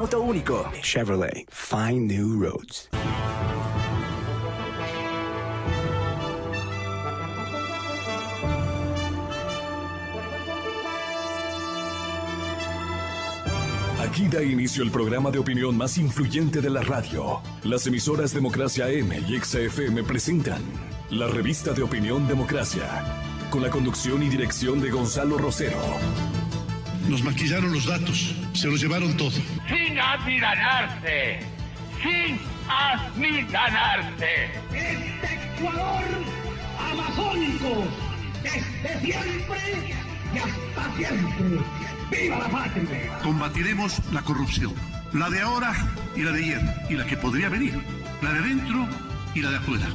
Auto único. Chevrolet. Find new roads. Aquí da inicio el programa de opinión más influyente de la radio. Las emisoras Democracia M y XFM presentan la revista de opinión Democracia, con la conducción y dirección de Gonzalo Rosero. Nos maquillaron los datos, se los llevaron todo. Sin amilanarse, sin amilanarse. Este Ecuador amazónico, desde siempre y hasta siempre. ¡Viva la patria! Combatiremos la corrupción, la de ahora y la de ayer, y la que podría venir, la de dentro y la de afuera.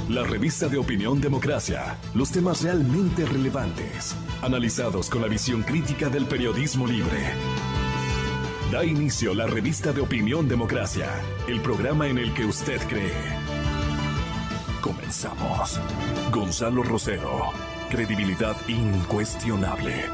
La revista de opinión Democracia, los temas realmente relevantes, analizados con la visión crítica del periodismo libre. Da inicio la revista de opinión Democracia, el programa en el que usted cree. Comenzamos. Gonzalo Rosero, credibilidad incuestionable.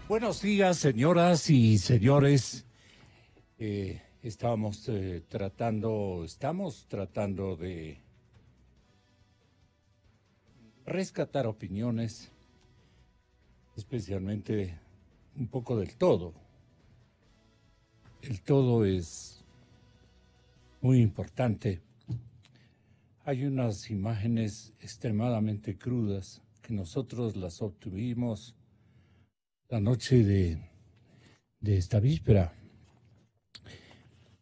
Buenos días, señoras y señores. Estamos tratando de rescatar opiniones, especialmente un poco del todo. El todo es muy importante. Hay unas imágenes extremadamente crudas que nosotros las obtuvimos la noche de esta víspera,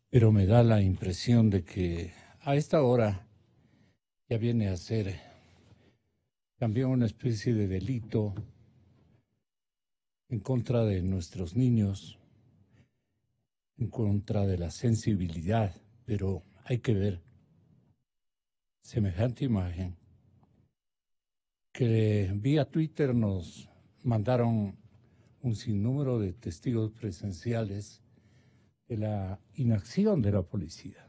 pero me da la impresión de que a esta hora ya viene a ser también una especie de delito en contra de nuestros niños, en contra de la sensibilidad, pero hay que ver semejante imagen que vía Twitter nos mandaron un sinnúmero de testigos presenciales de la inacción de la policía.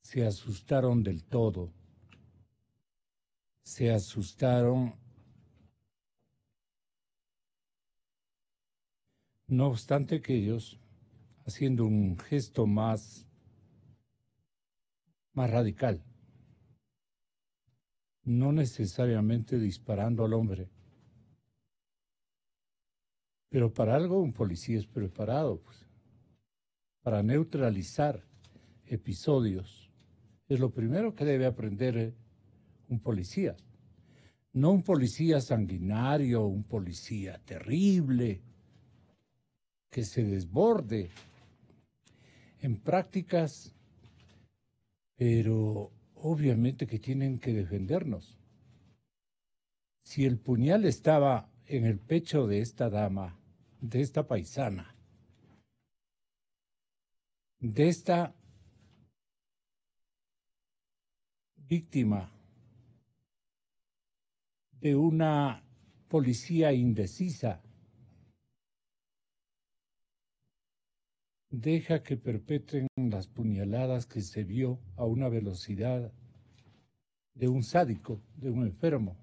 Se asustaron del todo. Se asustaron. No obstante que ellos, haciendo un gesto más radical, no necesariamente disparando al hombre, pero para algo un policía es preparado, pues, para neutralizar episodios. Es lo primero que debe aprender un policía. No un policía sanguinario, un policía terrible, que se desborde en prácticas, pero obviamente que tienen que defendernos. Si el puñal estaba en el pecho de esta dama, de esta paisana, de esta víctima de una policía indecisa, deja que perpetren las puñaladas que se vio a una velocidad de un sádico, de un enfermo,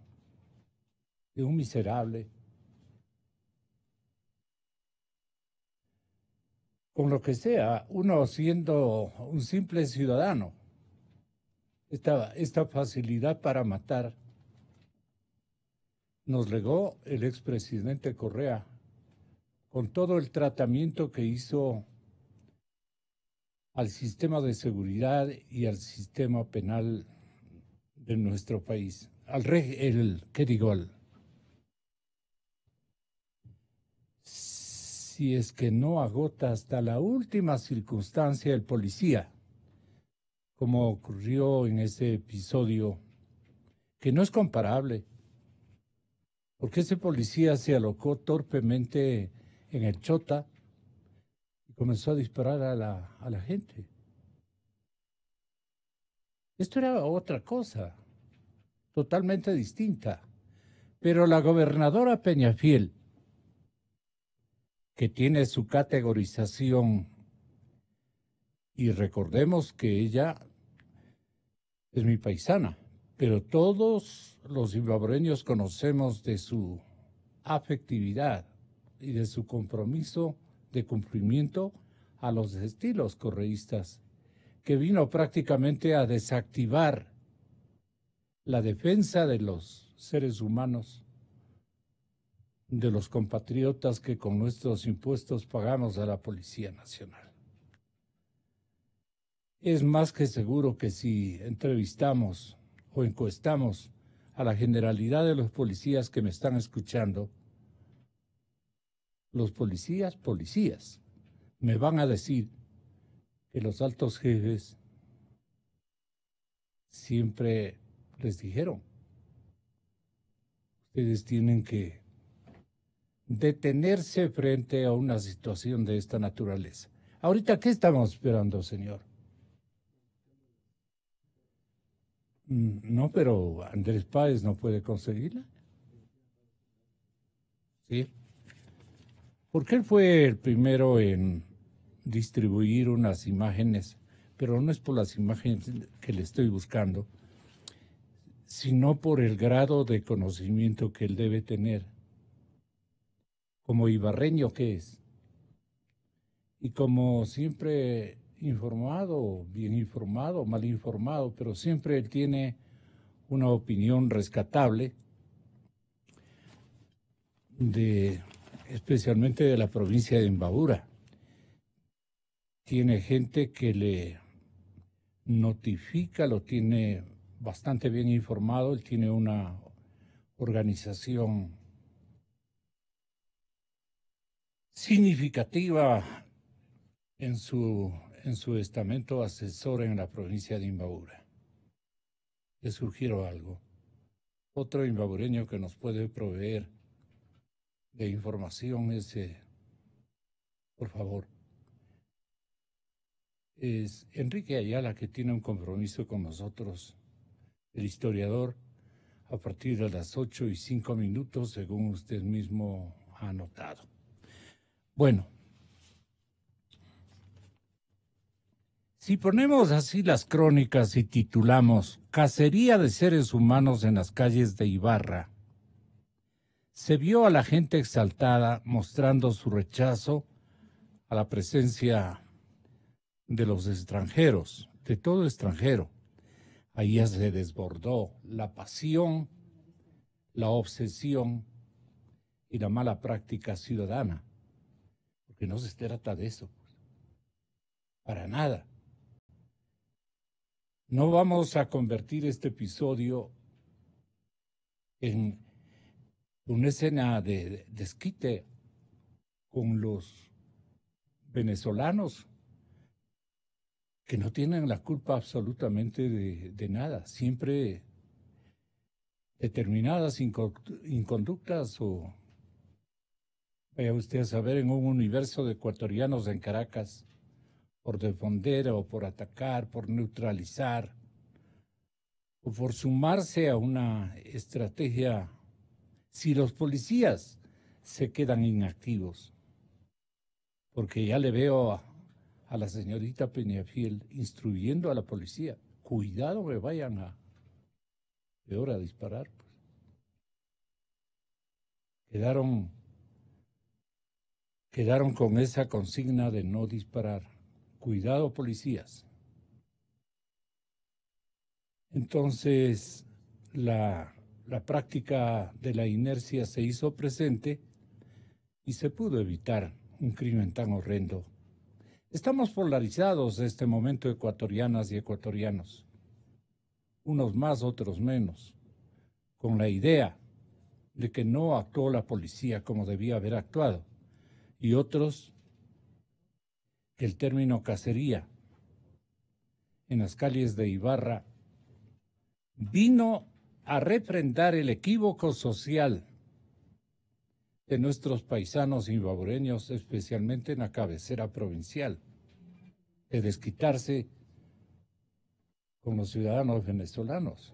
de un miserable. Con lo que sea, uno siendo un simple ciudadano, esta facilidad para matar nos legó el expresidente Correa con todo el tratamiento que hizo al sistema de seguridad y al sistema penal de nuestro país. Si es que no agota hasta la última circunstancia el policía, como ocurrió en ese episodio, que no es comparable, porque ese policía se alocó torpemente en el Chota y comenzó a disparar a la gente. Esto era otra cosa, totalmente distinta. Pero la gobernadora Peñafiel, que tiene su categorización, y recordemos que ella es mi paisana, pero todos los salvadoreños conocemos de su afectividad y de su compromiso de cumplimiento a los estilos correístas, que vino prácticamente a desactivar la defensa de los seres humanos, de los compatriotas que con nuestros impuestos pagamos a la Policía Nacional. Es más que seguro que si entrevistamos o encuestamos a la generalidad de los policías que me están escuchando, los policías, me van a decir que los altos jefes siempre les dijeron: ustedes tienen que detenerse frente a una situación de esta naturaleza. Ahorita, ¿qué estamos esperando, señor? No, pero Andrés Páez no puede conseguirla. Sí. Porque él fue el primero en distribuir unas imágenes, pero no es por las imágenes que le estoy buscando, sino por el grado de conocimiento que él debe tener, como ibarreño que es, y como siempre informado, bien informado, mal informado, pero siempre él tiene una opinión rescatable, especialmente de la provincia de Imbabura. Tiene gente que le notifica, lo tiene bastante bien informado, él tiene una organización significativa en su estamento asesor en la provincia de Imbabura. Le sugiero algo. Otro imbabureño que nos puede proveer de información es, por favor, es Enrique Ayala, que tiene un compromiso con nosotros, el historiador, a partir de las 8:05, según usted mismo ha anotado. Bueno, si ponemos así las crónicas y titulamos Cacería de seres humanos en las calles de Ibarra, se vio a la gente exaltada mostrando su rechazo a la presencia de los extranjeros, de todo extranjero. Ahí ya se desbordó la pasión, la obsesión y la mala práctica ciudadana, porque no se trata de eso, para nada. No vamos a convertir este episodio en una escena de desquite con los venezolanos, que no tienen la culpa absolutamente de nada. Siempre determinadas inconductas o, vaya usted a saber, en un universo de ecuatorianos en Caracas, por defender o por atacar, por neutralizar, o por sumarse a una estrategia. Si los policías se quedan inactivos, porque ya le veo a la señorita Peñafiel instruyendo a la policía, cuidado que vayan a disparar. Pues. Quedaron con esa consigna de no disparar. Cuidado, policías. Entonces, la práctica de la inercia se hizo presente y se pudo evitar un crimen tan horrendo. Estamos polarizados en este momento, ecuatorianas y ecuatorianos, unos más, otros menos, con la idea de que no actuó la policía como debía haber actuado, y otros que el término cacería en las calles de Ibarra, vino a refrendar el equívoco social de nuestros paisanos ibabureños, especialmente en la cabecera provincial, de desquitarse con los ciudadanos venezolanos.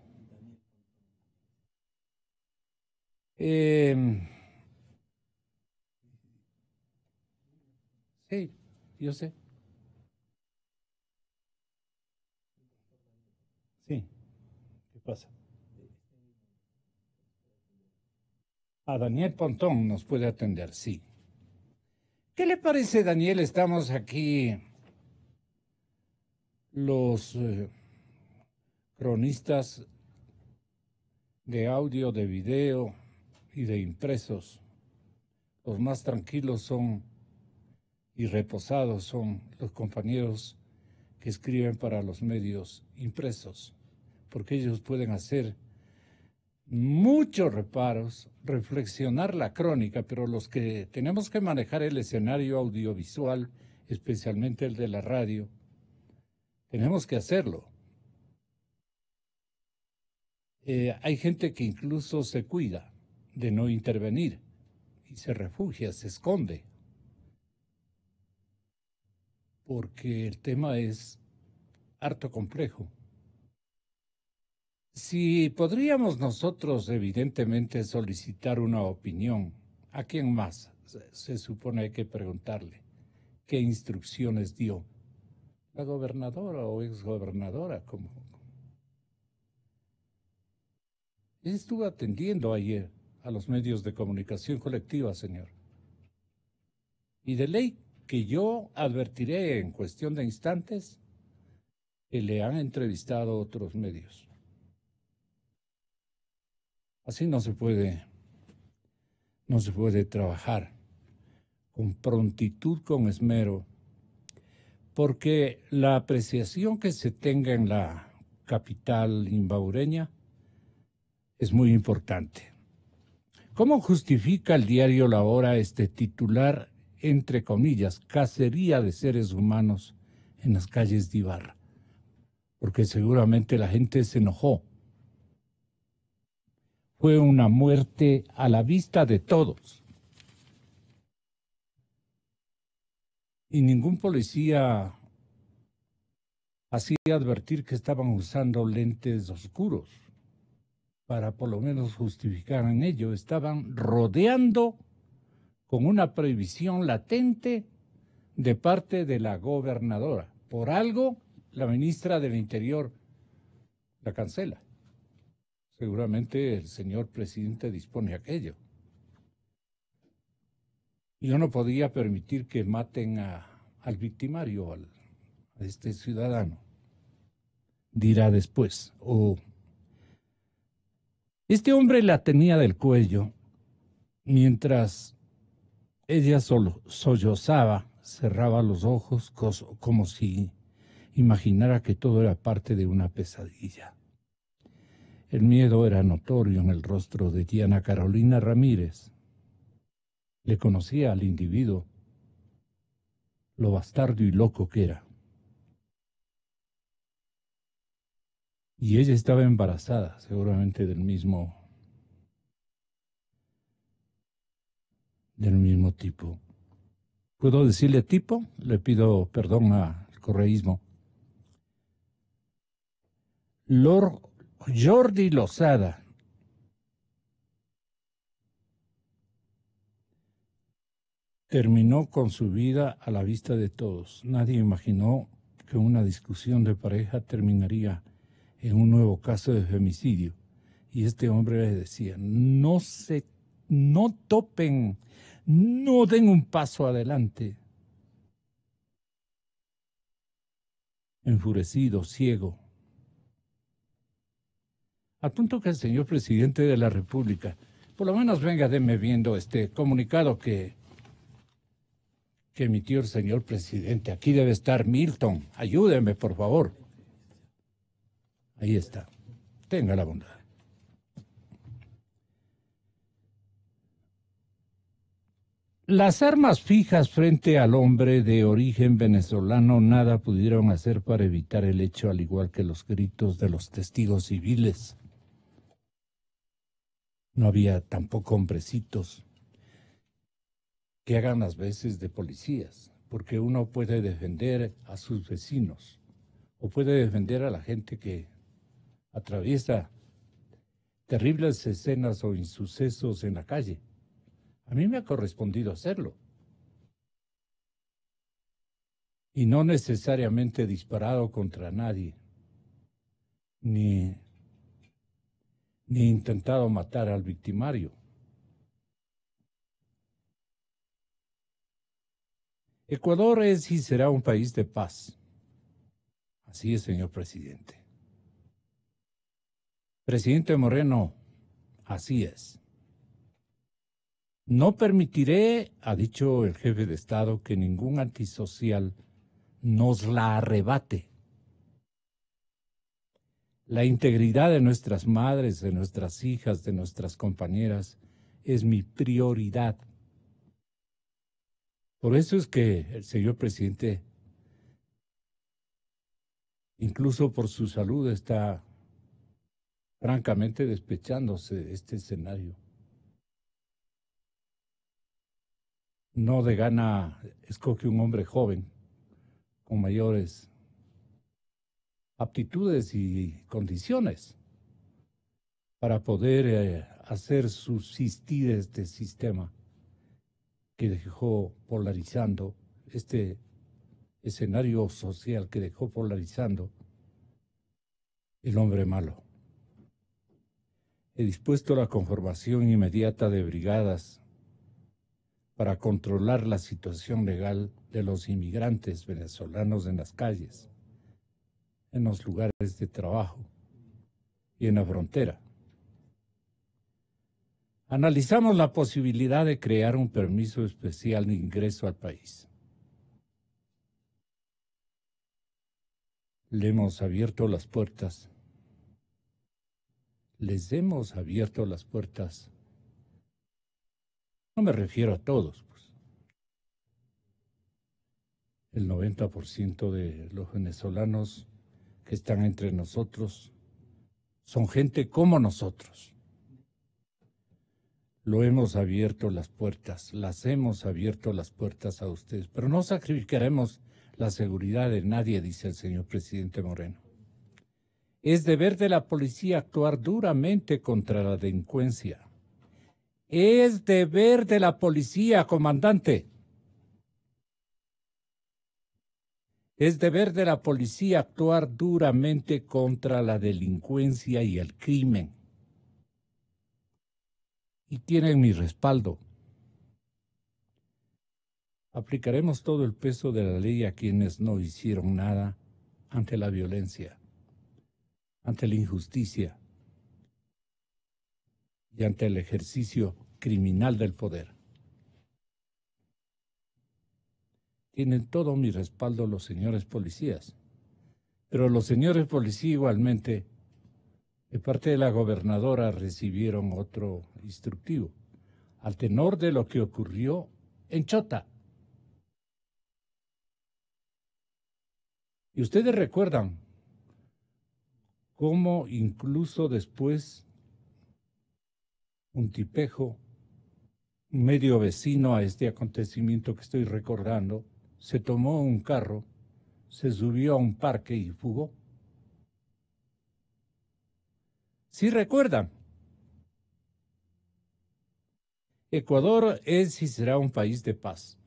Sí, yo sé. Sí, ¿qué pasa? A Daniel Pontón nos puede atender, sí. ¿Qué le parece, Daniel? Estamos aquí los cronistas de audio, de video y de impresos. Los más tranquilos son y reposados son los compañeros que escriben para los medios impresos, porque ellos pueden hacer muchos reparos, reflexionar la crónica, pero los que tenemos que manejar el escenario audiovisual, especialmente el de la radio, tenemos que hacerlo. Hay gente que incluso se cuida de no intervenir y se refugia, se esconde, porque el tema es harto complejo. Si podríamos nosotros, evidentemente, solicitar una opinión, ¿a quién más se supone hay que preguntarle? ¿Qué instrucciones dio? ¿La gobernadora o exgobernadora? ¿Cómo? Estuve atendiendo ayer a los medios de comunicación colectiva, señor. Y de ley que yo advertiré en cuestión de instantes que le han entrevistado otros medios. Así no se puede trabajar con prontitud, con esmero, porque la apreciación que se tenga en la capital ibabureña es muy importante. ¿Cómo justifica el diario La Hora este titular, entre comillas, cacería de seres humanos en las calles de Ibarra? Porque seguramente la gente se enojó. Fue una muerte a la vista de todos. Y ningún policía hacía advertir que estaban usando lentes oscuros para por lo menos justificar en ello. Estaban rodeando con una prohibición latente de parte de la gobernadora. Por algo, la ministra del Interior la cancela. Seguramente el señor presidente dispone aquello. Yo no podía permitir que maten al victimario, a este ciudadano. Dirá después. Este hombre la tenía del cuello mientras ella solo sollozaba, cerraba los ojos como si imaginara que todo era parte de una pesadilla. El miedo era notorio en el rostro de Diana Carolina Ramírez. Le conocía al individuo, lo bastardo y loco que era. Y ella estaba embarazada, seguramente del mismo tipo. ¿Puedo decirle tipo? Le pido perdón al correísmo. Lord Jordi Lozada. Terminó con su vida a la vista de todos. Nadie imaginó que una discusión de pareja terminaría en un nuevo caso de femicidio. Y este hombre le decía, no topen, no den un paso adelante. Enfurecido, ciego. Al punto que el señor presidente de la República, por lo menos venga, deme viendo este comunicado que emitió el señor presidente. Aquí debe estar Milton. Ayúdeme, por favor. Ahí está. Tenga la bondad. Las armas fijas frente al hombre de origen venezolano nada pudieron hacer para evitar el hecho, al igual que los gritos de los testigos civiles. No había tampoco hombrecitos que hagan las veces de policías, porque uno puede defender a sus vecinos o puede defender a la gente que atraviesa terribles escenas o insucesos en la calle. A mí me ha correspondido hacerlo. Y no necesariamente disparado contra nadie, ni intentado matar al victimario. Ecuador es y será un país de paz. Así es, señor presidente. Presidente Moreno, así es. No permitiré, ha dicho el jefe de Estado, que ningún antisocial nos la arrebate. La integridad de nuestras madres, de nuestras hijas, de nuestras compañeras, es mi prioridad. Por eso es que el señor presidente, incluso por su salud, está francamente despechándose de este escenario. No de gana escoge un hombre joven con mayores aptitudes y condiciones para poder hacer subsistir este sistema que dejó polarizando, este escenario social que dejó polarizando el hombre malo. He dispuesto la conformación inmediata de brigadas para controlar la situación legal de los inmigrantes venezolanos en las calles, en los lugares de trabajo y en la frontera. Analizamos la posibilidad de crear un permiso especial de ingreso al país. Le hemos abierto las puertas. Les hemos abierto las puertas. No me refiero a todos, pues. El 90% de los venezolanos que están entre nosotros son gente como nosotros. Lo hemos abierto las puertas, las hemos abierto las puertas a ustedes, pero no sacrificaremos la seguridad de nadie, dice el señor presidente Moreno. Es deber de la policía actuar duramente contra la delincuencia. Es deber de la policía, comandante. Es deber de la policía actuar duramente contra la delincuencia y el crimen. Y tienen mi respaldo. Aplicaremos todo el peso de la ley a quienes no hicieron nada ante la violencia, ante la injusticia y ante el ejercicio criminal del poder. Tienen todo mi respaldo los señores policías, pero los señores policías igualmente, de parte de la gobernadora, recibieron otro instructivo, al tenor de lo que ocurrió en Chota. Y ustedes recuerdan cómo incluso después un tipejo, medio vecino a este acontecimiento que estoy recordando, se tomó un carro, se subió a un parque y fugó. ¿Sí recuerdan? Ecuador es y será un país de paz.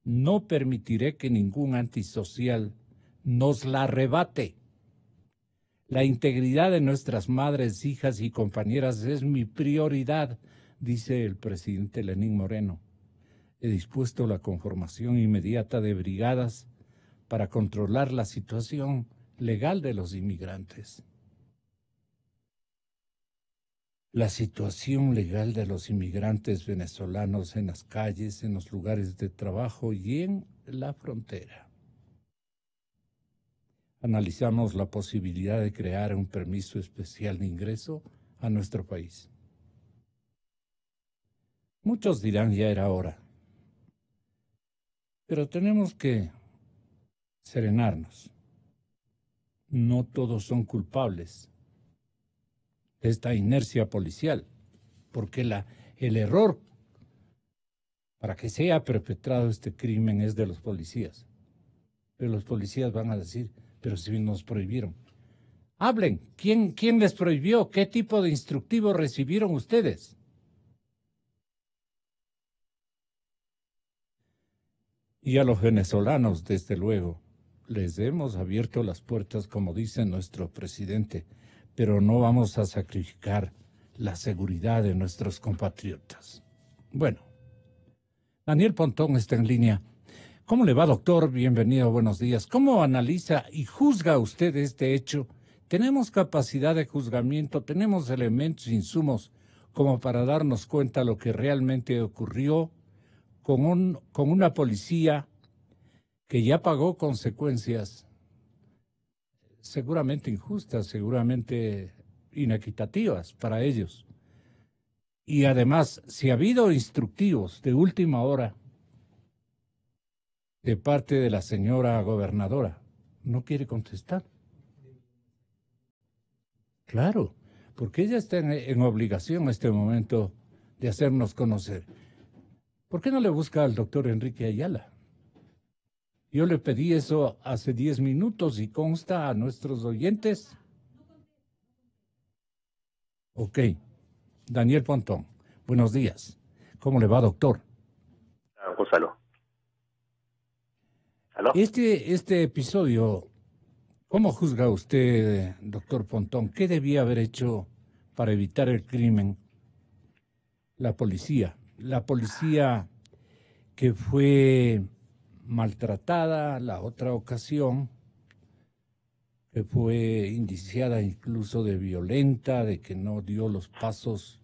No permitiré que ningún antisocial nos la arrebate. La integridad de nuestras madres, hijas y compañeras es mi prioridad, dice el presidente Lenín Moreno. He dispuesto la conformación inmediata de brigadas para controlar la situación legal de los inmigrantes. La situación legal de los inmigrantes venezolanos en las calles, en los lugares de trabajo y en la frontera. Analizamos la posibilidad de crear un permiso especial de ingreso a nuestro país. Muchos dirán ya era hora. Pero tenemos que serenarnos. No todos son culpables de esta inercia policial, porque el error para que sea perpetrado este crimen es de los policías. Pero los policías van a decir, pero si nos prohibieron. Hablen, ¿quién les prohibió? ¿Qué tipo de instructivo recibieron ustedes? Y a los venezolanos, desde luego, les hemos abierto las puertas, como dice nuestro presidente, pero no vamos a sacrificar la seguridad de nuestros compatriotas. Bueno, Daniel Pontón está en línea. ¿Cómo le va, doctor? Bienvenido, buenos días. ¿Cómo analiza y juzga usted este hecho? ¿Tenemos capacidad de juzgamiento? ¿Tenemos elementos, insumos, como para darnos cuenta de lo que realmente ocurrió con una policía que ya pagó consecuencias seguramente injustas, seguramente inequitativas para ellos? Y además, si ha habido instructivos de última hora de parte de la señora gobernadora, no quiere contestar. Claro, porque ella está en obligación en este momento de hacernos conocer. ¿Por qué no le busca al doctor Enrique Ayala? Yo le pedí eso hace 10 minutos y consta a nuestros oyentes. Ok. Daniel Pontón, buenos días. ¿Cómo le va, doctor? Gonzalo. ¿Aló? Este episodio, ¿cómo juzga usted, doctor Pontón? ¿Qué debía haber hecho para evitar el crimen la policía que fue maltratada la otra ocasión, que fue indiciada incluso de violenta, de que no dio los pasos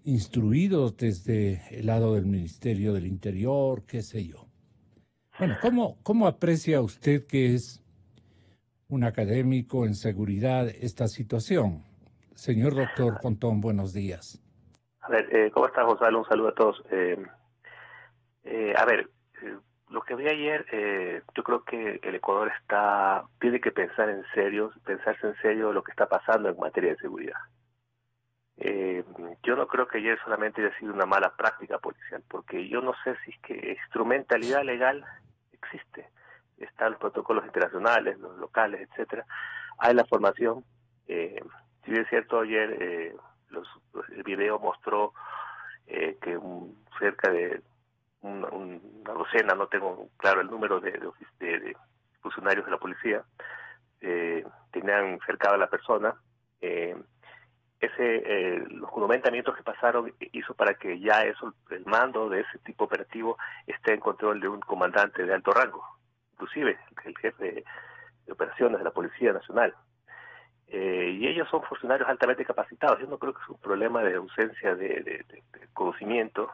instruidos desde el lado del Ministerio del Interior, qué sé yo? Bueno, ¿cómo aprecia usted, que es un académico en seguridad, esta situación? Señor doctor Pontón, buenos días. A ver, ¿cómo estás, Gonzalo? Un saludo a todos. Lo que vi ayer, yo creo que el Ecuador tiene que pensarse en serio lo que está pasando en materia de seguridad. Yo no creo que ayer solamente haya sido una mala práctica policial, porque yo no sé si es que instrumentalidad legal existe. Están los protocolos internacionales, los locales, etcétera. Hay la formación. Si bien es cierto, ayer el video mostró que cerca de una docena, no tengo claro el número de funcionarios de la policía, tenían cercado a la persona. Los documentamientos que pasaron hizo para que ya el mando de ese tipo operativo esté en control de un comandante de alto rango, inclusive el jefe de operaciones de la Policía Nacional. Y ellos son funcionarios altamente capacitados. Yo no creo que es un problema de ausencia de conocimiento,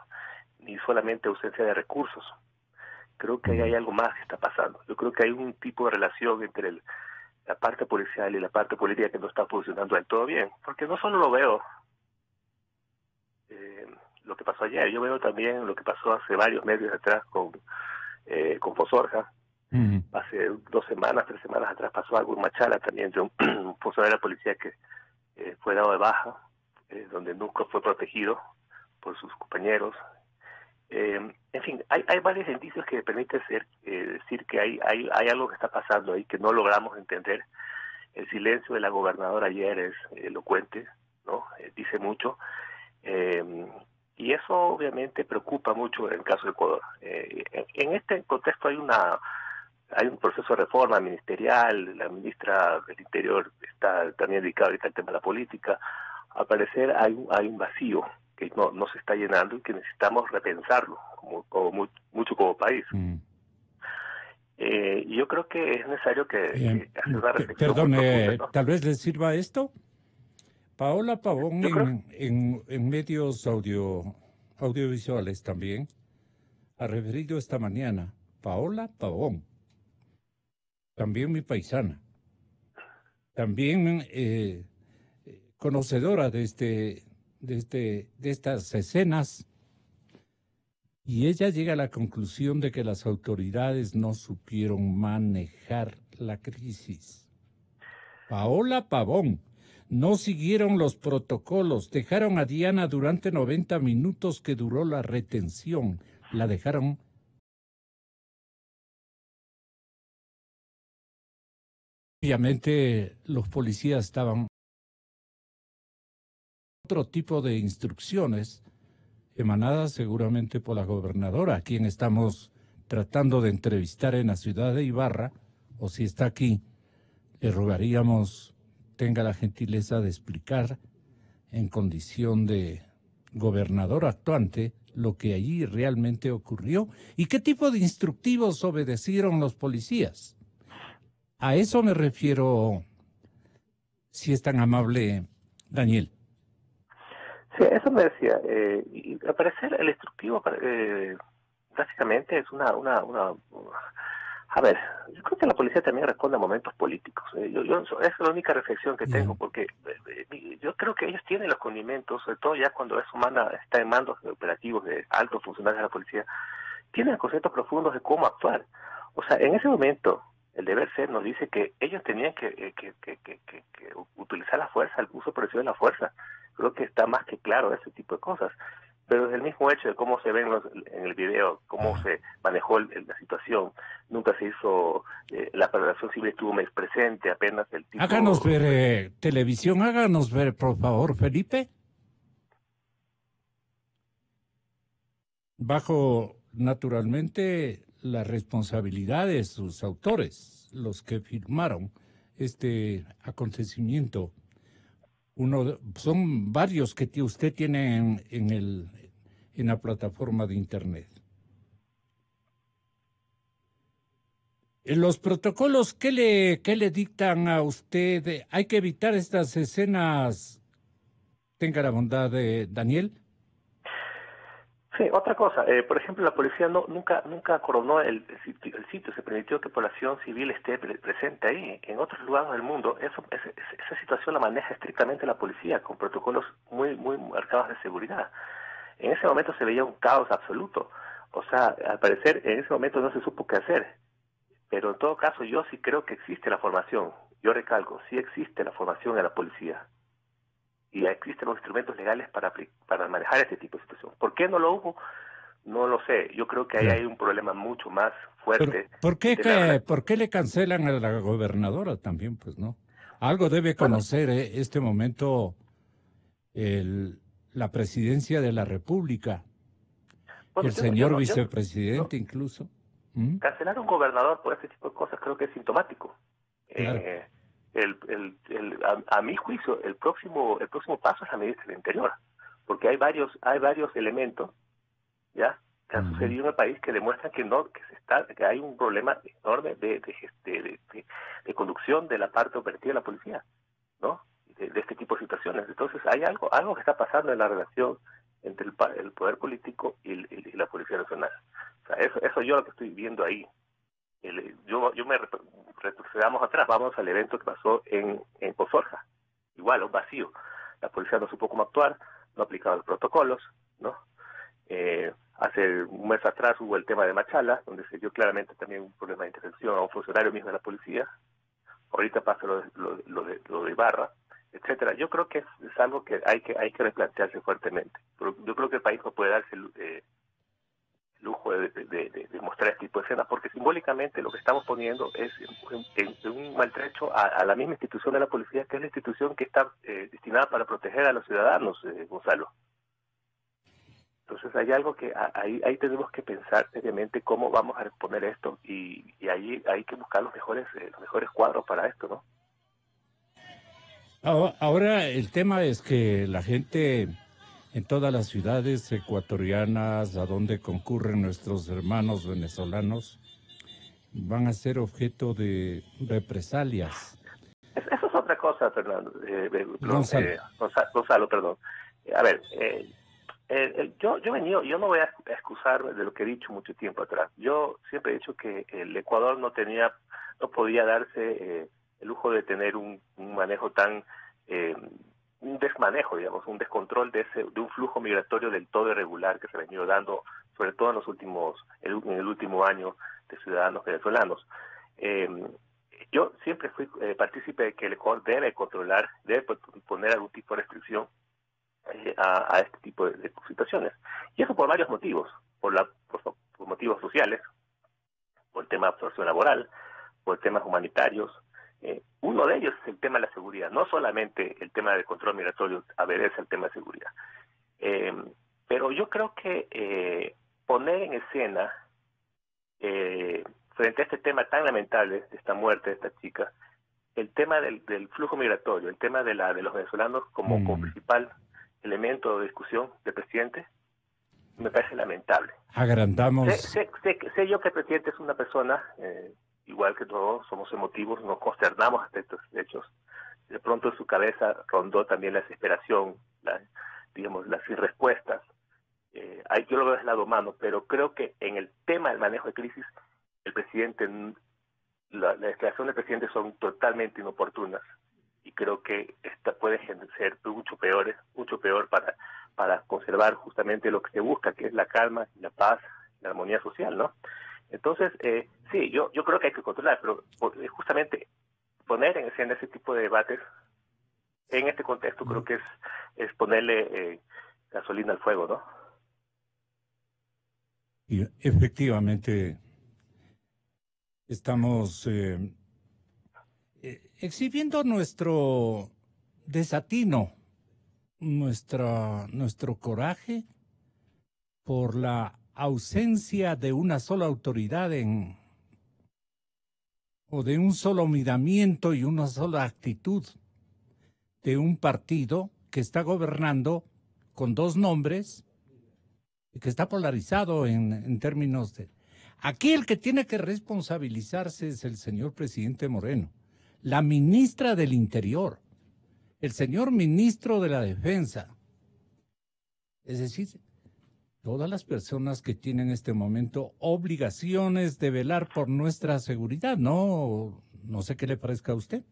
ni solamente ausencia de recursos. Creo que ahí hay algo más que está pasando. Yo creo que hay un tipo de relación entre la parte policial y la parte política que no está funcionando del todo bien. Porque no solo lo veo lo que pasó ayer, yo veo también lo que pasó hace varios meses atrás con Posorja. Hace 2 semanas, 3 semanas atrás pasó algo en Machala también de un funcionario de la policía que fue dado de baja, donde nunca fue protegido por sus compañeros. En fin, hay varios indicios que permiten decir que hay algo que está pasando ahí que no logramos entender. El silencio de la gobernadora ayer es elocuente, ¿no? Dice mucho. Y eso obviamente preocupa mucho en el caso de Ecuador. En este contexto hay un proceso de reforma ministerial. La ministra del Interior está también dedicada ahorita al tema de la política. Al parecer hay un vacío que no se está llenando y que necesitamos repensarlo mucho como país. Y yo creo que es necesario que hacer una reflexión. Perdone, tal vez les sirva esto. Paola Pavón en medios audiovisuales también ha referido esta mañana. Paola Pavón, también mi paisana, también conocedora de estas escenas Y ella llega a la conclusión de que las autoridades no supieron manejar la crisis. Paola Pavón, no siguieron los protocolos, dejaron a Diana durante 90 minutos que duró la retención, la dejaron. Obviamente los policías estaban otro tipo de instrucciones emanadas seguramente por la gobernadora, a quien estamos tratando de entrevistar en la ciudad de Ibarra, o si está aquí, le rogaríamos tenga la gentileza de explicar en condición de gobernador actuante lo que allí realmente ocurrió y qué tipo de instructivos obedecieron los policías. A eso me refiero, si es tan amable, Daniel. Sí, eso me decía. Y al parecer el instructivo básicamente es a ver, yo creo que la policía también responde a momentos políticos. Esa es la única reflexión que tengo, porque yo creo que ellos tienen los condimentos, sobre todo ya cuando eso está en mandos operativos de altos funcionarios de la policía, tienen conceptos profundos de cómo actuar. O sea, en ese momento, el deber ser nos dice que ellos tenían que utilizar la fuerza, el uso progresivo de la fuerza. Creo que está más que claro ese tipo de cosas. Pero es el mismo hecho de cómo se ven en el video, cómo se manejó la situación. Nunca se hizo, la población civil estuvo más presente, apenas el tipo... Háganos ver televisión, háganos ver, por favor, Felipe. Bajo, naturalmente, la responsabilidad de sus autores, los que firmaron este acontecimiento. Son varios que usted tiene en la plataforma de internet. Los protocolos, ¿qué le dictan a usted? ¿Hay que evitar estas escenas? Tenga la bondad de Daniel. Sí, otra cosa, por ejemplo, la policía nunca coronó el sitio, se permitió que población civil esté presente ahí. En otros lugares del mundo, esa situación la maneja estrictamente la policía, con protocolos muy marcados de seguridad. En ese momento se veía un caos absoluto. O sea, al parecer, en ese momento no se supo qué hacer. Pero en todo caso, yo sí creo que existe la formación. Yo recalco, sí existe la formación en la policía. Y existen los instrumentos legales para manejar este tipo de situación. ¿Por qué no lo hubo? No lo sé. Yo creo que ahí hay un problema mucho más fuerte. ¿Por qué le cancelan a la gobernadora también? Pues no. Algo debe conocer este momento la presidencia de la República. El señor vicepresidente incluso. Cancelar a un gobernador por este tipo de cosas creo que es sintomático. Claro. A mi juicio, el próximo paso es la ministra del Interior, porque hay varios elementos, ya, que han sucedido en el país que demuestran que hay un problema enorme de conducción de la parte operativa de la policía, ¿no? De este tipo de situaciones. Entonces hay algo que está pasando en la relación entre el poder político y la Policía Nacional. O sea, eso yo lo que estoy viendo ahí. Retrocedamos atrás, vamos al evento que pasó en Pozorja. Igual, un vacío. La policía no supo cómo actuar, no aplicaba los protocolos, ¿no? Hace un mes atrás hubo el tema de Machala, donde se dio claramente también un problema de intervención a un funcionario mismo de la policía. Ahorita pasa lo de Ibarra, etcétera. Yo creo que es algo que hay que replantearse fuertemente. Pero yo creo que el país no puede darse lujo de mostrar este tipo de escenas, porque simbólicamente lo que estamos poniendo es un maltrecho a la misma institución de la policía, que es la institución que está destinada para proteger a los ciudadanos, Gonzalo. Entonces hay algo que ahí tenemos que pensar seriamente cómo vamos a responder esto, y ahí hay que buscar los mejores cuadros para esto, ¿no? Ahora el tema es que la gente en todas las ciudades ecuatorianas a donde concurren nuestros hermanos venezolanos van a ser objeto de represalias. Eso es otra cosa, Fernando. Gonzalo, perdón. A ver, yo no voy a excusarme de lo que he dicho mucho tiempo atrás. Yo siempre he dicho que el Ecuador no podía darse el lujo de tener un manejo tan un desmanejo, digamos, un descontrol de un flujo migratorio del todo irregular que se ha venido dando sobre todo en el último año de ciudadanos venezolanos. Yo siempre fui partícipe de que el Ecuador debe controlar, debe poner algún tipo de restricción a este tipo de situaciones. Y eso por varios motivos, por motivos sociales, por el tema de absorción laboral, por temas humanitarios. Uno de ellos es el tema de la seguridad, no solamente el tema del control migratorio obedece al tema de seguridad. Pero yo creo que poner en escena, frente a este tema tan lamentable, de esta muerte de esta chica, el tema del flujo migratorio, el tema de los venezolanos como principal elemento de discusión del presidente, me parece lamentable. Agrandamos. Sé yo que el presidente es una persona, igual que todos, somos emotivos, nos consternamos ante estos hechos. De pronto en su cabeza rondó también la desesperación, las sin respuestas. Yo lo veo del lado humano, pero creo que en el tema del manejo de crisis, el presidente, la declaración del presidente son totalmente inoportunas, y creo que esta puede ser mucho peor para conservar justamente lo que se busca, que es la calma, la paz, la armonía social, ¿no? Entonces, sí, yo creo que hay que controlar, pero justamente poner en escena ese tipo de debates en este contexto creo que es ponerle gasolina al fuego, ¿no? Y efectivamente estamos exhibiendo nuestro desatino, nuestro coraje por la ausencia de una sola autoridad o de un solo miramiento y una sola actitud de un partido que está gobernando con dos nombres y que está polarizado en términos de... Aquí el que tiene que responsabilizarse es el señor presidente Moreno, la ministra del Interior, el señor ministro de la Defensa. Es decir, todas las personas que tienen en este momento obligaciones de velar por nuestra seguridad, no sé qué le parezca a usted.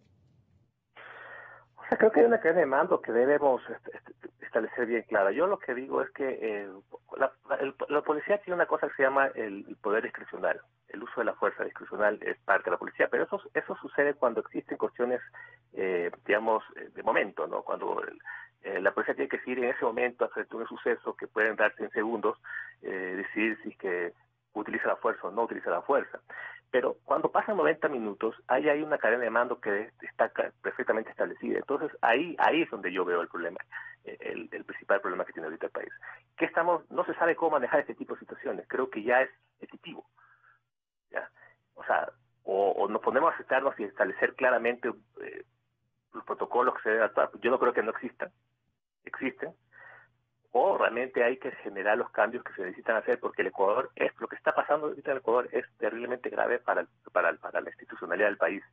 O sea, creo que hay una cadena de mando que debemos establecer bien clara. Yo lo que digo es que la policía tiene una cosa que se llama el poder discrecional. El uso de la fuerza discrecional es parte de la policía, pero eso sucede cuando existen cuestiones, de momento, ¿no? Cuando la policía tiene que decidir en ese momento, frente a un suceso que pueden darse en segundos, decidir si es que utiliza la fuerza o no utiliza la fuerza. Pero cuando pasan 90 minutos, hay una cadena de mando que está perfectamente establecida. Entonces, ahí es donde yo veo el problema, el principal problema que tiene ahorita el país. No se sabe cómo manejar este tipo de situaciones. Creo que ya es repetitivo. ¿Ya? O sea, o nos ponemos a sentarnos y establecer claramente los protocolos que se deben actuar. Yo no creo que no existen. O realmente hay que generar los cambios que se necesitan hacer, porque lo que está pasando ahorita en el Ecuador es terriblemente grave para la institucionalidad del país.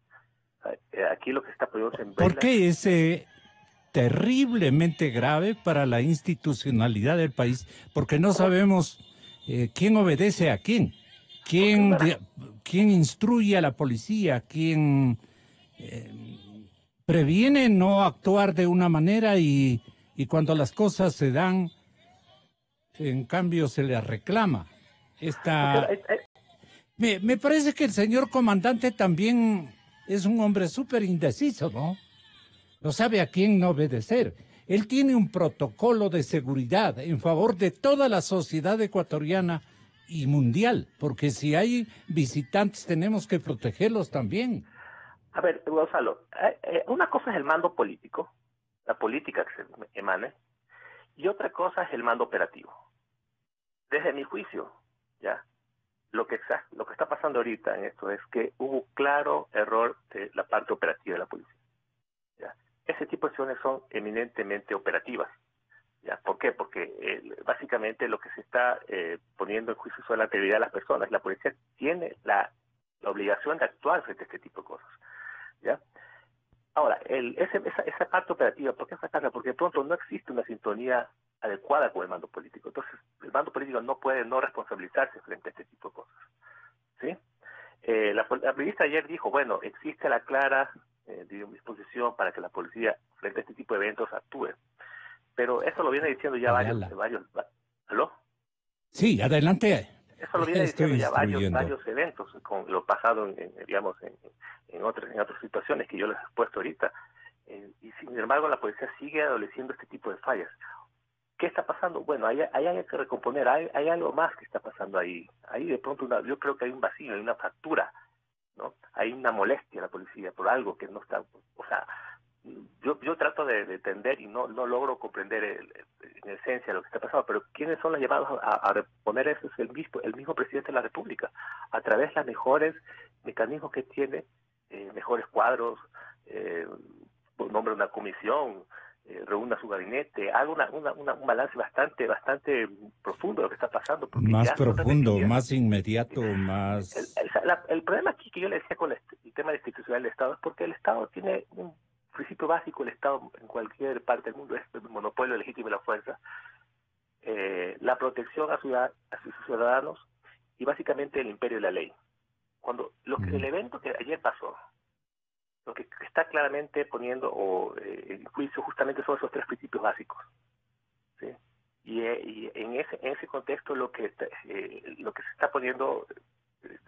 Aquí lo que está poniéndose en vela... ¿Por qué es terriblemente grave para la institucionalidad del país? Porque no sabemos quién obedece a quién, quién instruye a la policía, quién previene no actuar de una manera y cuando las cosas se dan, en cambio se les reclama. Me parece que el señor comandante también es un hombre súper indeciso, ¿no? No sabe a quién no obedecer. Él tiene un protocolo de seguridad en favor de toda la sociedad ecuatoriana y mundial, porque si hay visitantes tenemos que protegerlos también. A ver, Gonzalo, una cosa es el mando político, la política que se emane, y otra cosa es el mando operativo. Desde mi juicio, ya, lo que está pasando ahorita en esto es que hubo claro error de la parte operativa de la policía. ¿Ya? Ese tipo de acciones son eminentemente operativas. ¿Ya? ¿Por qué? Porque básicamente lo que se está poniendo en juicio son la integridad de las personas. La policía tiene la obligación de actuar frente a este tipo de cosas. ¿Ya? Ahora, esa parte operativa, ¿por qué fracasa? Porque de pronto no existe una sintonía adecuada con el mando político. Entonces, el mando político no puede no responsabilizarse frente a este tipo de cosas. ¿Sí? La ministra ayer dijo, bueno, existe la clara disposición para que la policía frente a este tipo de eventos actúe. Pero eso lo viene diciendo ya varios. ¿Aló? Sí, adelante. Eso lo viene diciendo ya varios eventos, con lo pasado en otras situaciones que yo les he puesto ahorita. Y sin embargo la policía sigue adoleciendo este tipo de fallas. ¿Qué está pasando? Bueno, hay que recomponer, hay algo más que está pasando ahí. Ahí de pronto yo creo que hay un vacío, hay una fractura, ¿no? Hay una molestia en la policía por algo que no está, o sea, yo trato de entender y no logro comprender en esencia lo que está pasando, pero ¿quiénes son los llamados a reponer eso? Es el mismo presidente de la República, a través de los mejores mecanismos que tiene, mejores cuadros, nombra una comisión, reúna su gabinete, haga un balance bastante profundo de lo que está pasando. Más profundo, más inmediato, más... El problema aquí que yo le decía con el tema de institucional del Estado es porque el Estado tiene un principio básico, el Estado en cualquier parte del mundo es el monopolio legítimo de la fuerza, la protección a sus ciudadanos y básicamente el imperio de la ley. Cuando el evento que ayer pasó, lo que está claramente poniendo en juicio justamente son esos tres principios básicos, ¿sí? Y en ese contexto lo que se está poniendo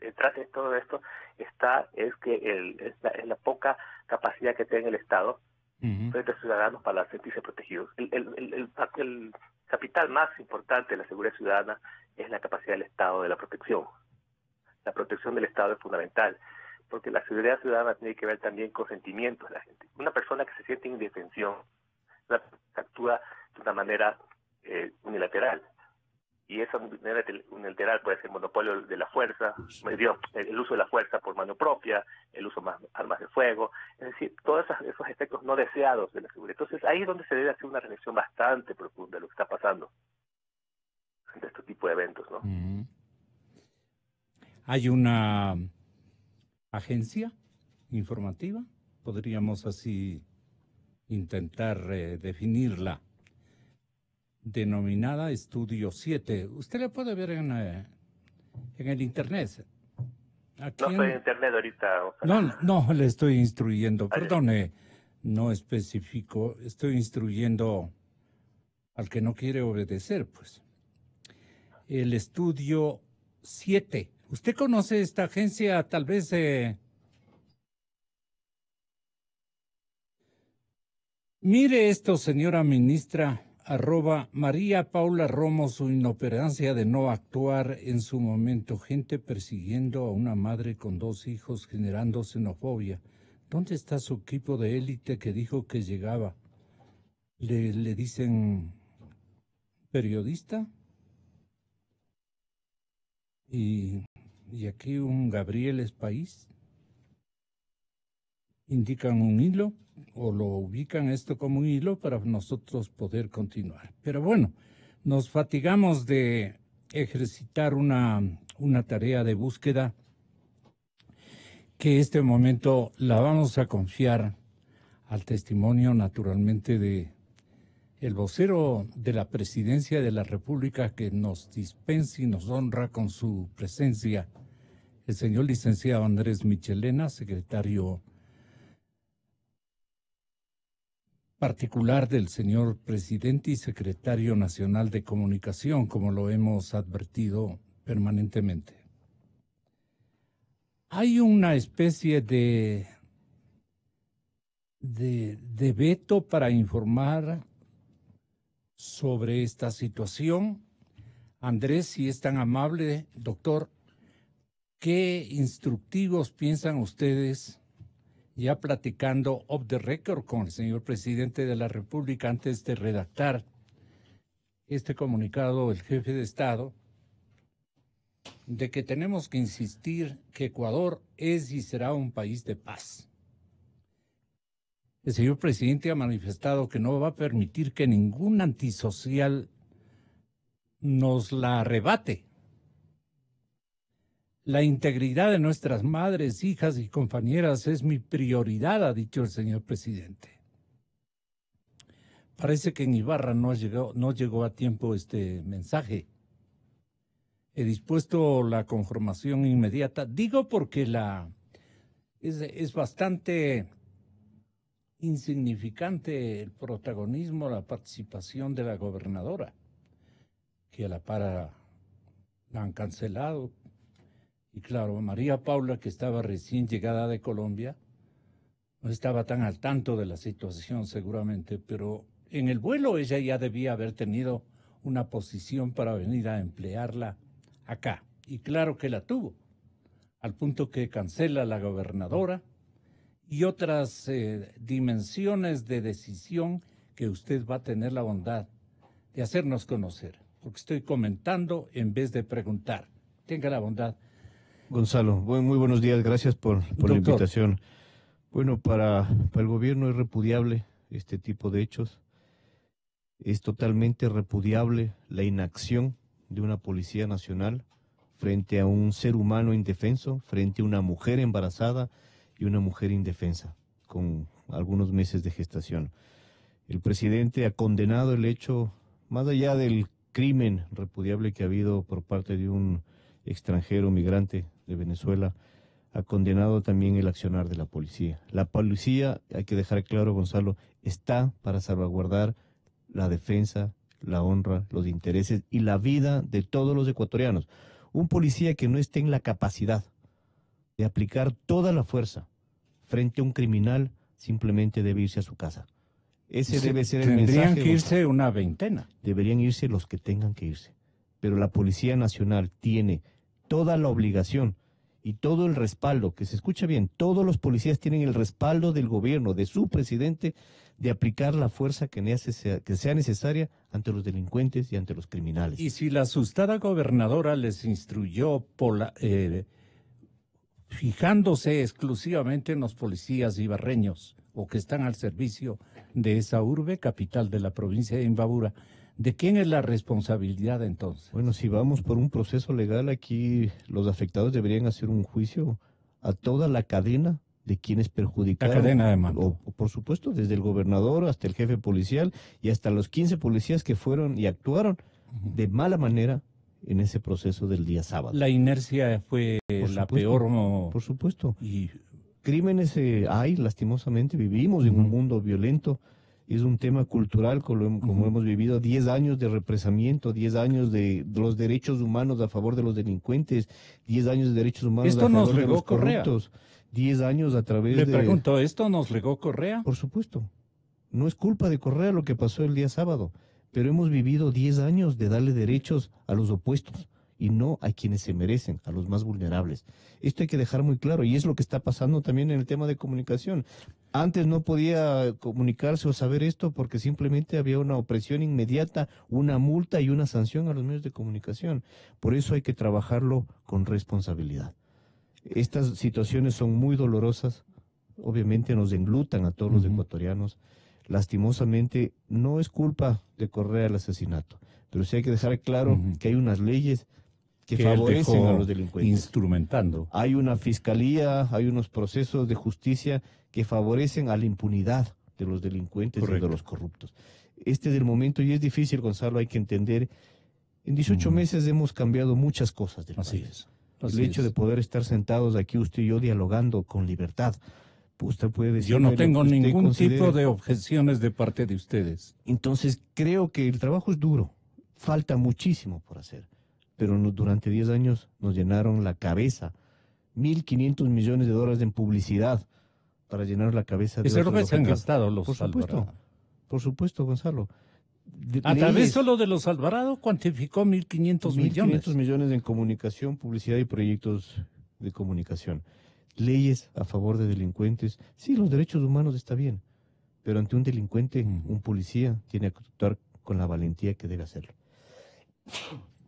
detrás de todo esto es la poca capacidad que tiene el Estado frente a los ciudadanos para sentirse protegidos. El capital más importante de la seguridad ciudadana es la capacidad del Estado de la protección. La protección del Estado es fundamental, porque la seguridad ciudadana tiene que ver también con sentimientos de la gente. Una persona que se siente en indefensión actúa de una manera unilateral, y esa manera unilateral puede ser monopolio de la fuerza, el uso de la fuerza por mano propia, el uso de armas de fuego, es decir, todos esos efectos no deseados de la seguridad. Entonces ahí es donde se debe hacer una reflexión bastante profunda de lo que está pasando en este tipo de eventos, ¿no? Hay una agencia informativa, podríamos así intentar definirla, denominada Estudio 7. Usted la puede ver en el internet. Aquí no estoy en internet ahorita. O sea. No, le estoy instruyendo. Perdone, no especifico. Estoy instruyendo al que no quiere obedecer, pues. El Estudio 7. ¿Usted conoce esta agencia? Tal vez... Mire esto, señora ministra, @María Paula Romo, su inoperancia de no actuar en su momento. Gente persiguiendo a una madre con 2 hijos, generando xenofobia. ¿Dónde está su equipo de élite que dijo que llegaba? ¿Le dicen periodista? Y aquí un Gabriel Espaís. Indican un hilo o lo ubican esto como un hilo para nosotros poder continuar. Pero bueno, nos fatigamos de ejercitar una tarea de búsqueda que este momento la vamos a confiar al testimonio naturalmente de el vocero de la Presidencia de la República, que nos dispensa y nos honra con su presencia, el señor licenciado Andrés Michelena, secretario particular del señor presidente y secretario nacional de comunicación, como lo hemos advertido permanentemente. Hay una especie de veto para informar sobre esta situación. Andrés, si es tan amable, doctor, ¿qué instructivos piensan ustedes, ya platicando off the record con el señor presidente de la República antes de redactar este comunicado, el jefe de Estado, de que tenemos que insistir que Ecuador es y será un país de paz? El señor presidente ha manifestado que no va a permitir que ningún antisocial nos la arrebate. La integridad de nuestras madres, hijas y compañeras es mi prioridad, ha dicho el señor presidente. Parece que en Ibarra no llegó a tiempo este mensaje. He dispuesto la conformación inmediata. Digo porque es bastante insignificante el protagonismo, la participación de la gobernadora, que a la par La han cancelado. Y claro, María Paula, que estaba recién llegada de Colombia, no estaba tan al tanto de la situación seguramente, pero en el vuelo ella ya debía haber tenido una posición para venir a emplearla acá. Y claro que la tuvo, al punto que cancela la gobernadora y otras dimensiones de decisión que usted va a tener la bondad de hacernos conocer, porque estoy comentando en vez de preguntar. Tenga la bondad. Gonzalo, muy buenos días, gracias por la invitación. Bueno, para el gobierno es repudiable este tipo de hechos. Es totalmente repudiable la inacción de una Policía Nacional frente a un ser humano indefenso, frente a una mujer embarazada y una mujer indefensa, con algunos meses de gestación. El presidente ha condenado el hecho, más allá del crimen repudiable que ha habido por parte de un extranjero migrante de Venezuela, ha condenado también el accionar de la policía. La policía, hay que dejar claro, Gonzalo, está para salvaguardar la defensa, la honra, los intereses y la vida de todos los ecuatorianos. Un policía que no esté en la capacidad de aplicar toda la fuerza frente a un criminal simplemente debe irse a su casa. Ese debe ser el mensaje. Tendrían que irse una veintena. Deberían irse los que tengan que irse. Pero la Policía Nacional tiene toda la obligación y todo el respaldo, que se escucha bien, todos los policías tienen el respaldo del gobierno, de su presidente, de aplicar la fuerza que sea necesaria ante los delincuentes y ante los criminales. Y si la asustada gobernadora les instruyó fijándose exclusivamente en los policías ibarreños o que están al servicio de esa urbe, capital de la provincia de Imbabura, ¿de quién es la responsabilidad entonces? Bueno, si vamos por un proceso legal, aquí los afectados deberían hacer un juicio a toda la cadena de quienes perjudicaron. La cadena de mando. O, por supuesto, desde el gobernador hasta el jefe policial y hasta los 15 policías que fueron y actuaron de mala manera en ese proceso del día sábado. La inercia fue la peor. Por supuesto. Y crímenes hay, lastimosamente, vivimos en un mundo violento. Es un tema cultural, como hemos vivido 10 años de represamiento, 10 años de los derechos humanos a favor de los delincuentes, 10 años de derechos humanos a favor de los corruptos, 10 años a través de... Le pregunto, ¿esto nos legó Correa? Por supuesto. No es culpa de Correa lo que pasó el día sábado, pero hemos vivido 10 años de darle derechos a los opuestos y no a quienes se merecen, a los más vulnerables. Esto hay que dejar muy claro y es lo que está pasando también en el tema de comunicación. Antes no podía comunicarse o saber esto porque simplemente había una opresión inmediata, una multa y una sanción a los medios de comunicación. Por eso hay que trabajarlo con responsabilidad. Estas situaciones son muy dolorosas, obviamente nos englutan a todos los ecuatorianos. Lastimosamente no es culpa de Correa el asesinato, pero sí hay que dejar claro que hay unas leyes que favorecen a los delincuentes. Instrumentando. Hay una fiscalía, hay unos procesos de justicia que favorecen a la impunidad de los delincuentes y de los corruptos. Este es el momento y es difícil, Gonzalo, hay que entender. En 18 meses hemos cambiado muchas cosas del país. El hecho de poder estar sentados aquí usted y yo dialogando con libertad. Usted puede decir, yo no tengo ningún tipo de objeciones de parte de ustedes. Entonces creo que el trabajo es duro, falta muchísimo por hacer, pero durante 10 años nos llenaron la cabeza, 1.500 millones de dólares en publicidad para llenar la cabeza de eso es lo que se han gastado los Alvarado. Por supuesto, Gonzalo. A través solo de los Alvarado cuantificó 1.500 millones. 1.500 millones en comunicación, publicidad y proyectos de comunicación. Leyes a favor de delincuentes. Sí, los derechos humanos está bien, pero ante un delincuente, un policía tiene que actuar con la valentía que debe hacerlo.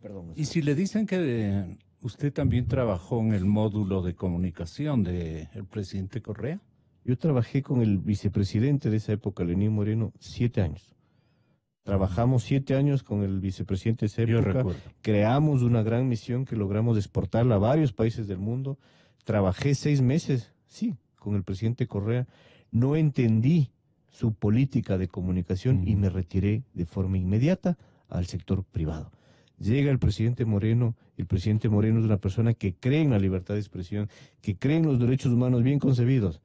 Perdón. Y si le dicen que usted también trabajó en el módulo de comunicación del presidente Correa. Yo trabajé con el vicepresidente de esa época, Lenín Moreno, 7 años. Trabajamos 7 años con el vicepresidente de esa época. Creamos una gran misión que logramos exportarla a varios países del mundo. Trabajé 6 meses, sí, con el presidente Correa. No entendí su política de comunicación y me retiré de forma inmediata al sector privado. Llega el presidente Moreno es una persona que cree en la libertad de expresión, que cree en los derechos humanos bien concebidos,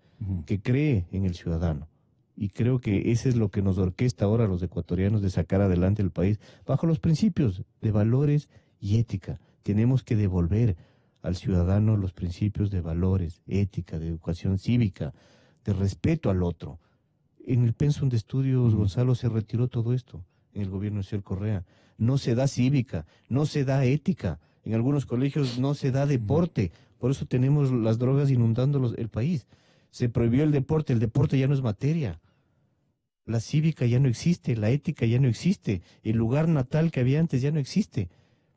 que cree en el ciudadano. Y creo que eso es lo que nos orquesta ahora a los ecuatorianos de sacar adelante el país bajo los principios de valores y ética, Tenemos que devolver al ciudadano los principios de valores, ética, de educación cívica, de respeto al otro. En el pensum de estudios, Gonzalo, se retiró todo esto en el gobierno del señor Correa. No se da cívica, no se da ética. En algunos colegios no se da deporte. Por eso tenemos las drogas inundando el país. Se prohibió el deporte ya no es materia. La cívica ya no existe, la ética ya no existe, el lugar natal que había antes ya no existe.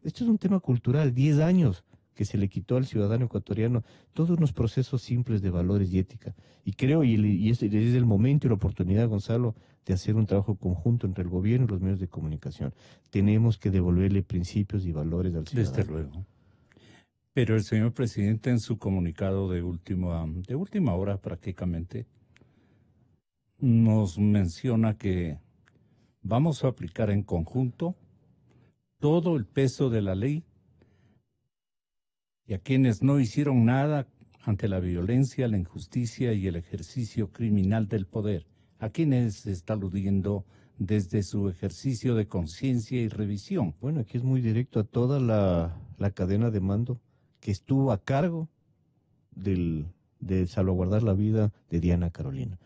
Esto es un tema cultural, 10 años que se le quitó al ciudadano ecuatoriano todos unos procesos simples de valores y ética. Y creo, y este es el momento y la oportunidad, Gonzalo, de hacer un trabajo conjunto entre el gobierno y los medios de comunicación. Tenemos que devolverle principios y valores al ciudadano. Desde luego. Pero el señor presidente, en su comunicado de última hora prácticamente, nos menciona que vamos a aplicar en conjunto todo el peso de la ley y a quienes no hicieron nada ante la violencia, la injusticia y el ejercicio criminal del poder. ¿A quienes se está aludiendo desde su ejercicio de conciencia y revisión? Bueno, aquí es muy directo a toda la cadena de mando que estuvo a cargo de salvaguardar la vida de Diana Carolina.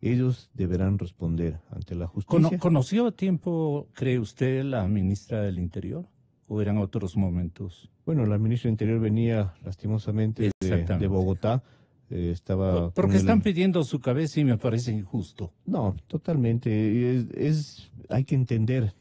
Ellos deberán responder ante la justicia. ¿Conoció a tiempo, cree usted, la ministra del Interior? ¿O eran otros momentos? Bueno, la ministra del Interior venía lastimosamente de Bogotá. Porque están pidiendo su cabeza y me parece injusto. No, totalmente. Hay que entender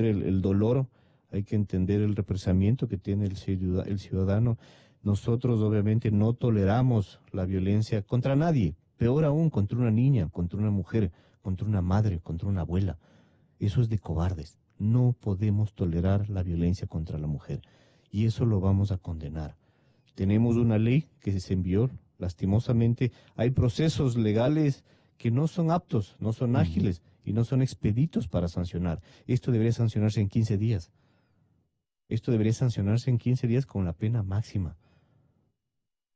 el dolor, hay que entender el represamiento que tiene el ciudadano. Nosotros obviamente no toleramos la violencia contra nadie. Peor aún, contra una niña, contra una mujer, contra una madre, contra una abuela. Eso es de cobardes. No podemos tolerar la violencia contra la mujer. Y eso lo vamos a condenar. Tenemos una ley que se envió, lastimosamente. Hay procesos legales que no son aptos, no son ágiles y no son expeditos para sancionar. Esto debería sancionarse en 15 días. Esto debería sancionarse en 15 días con la pena máxima.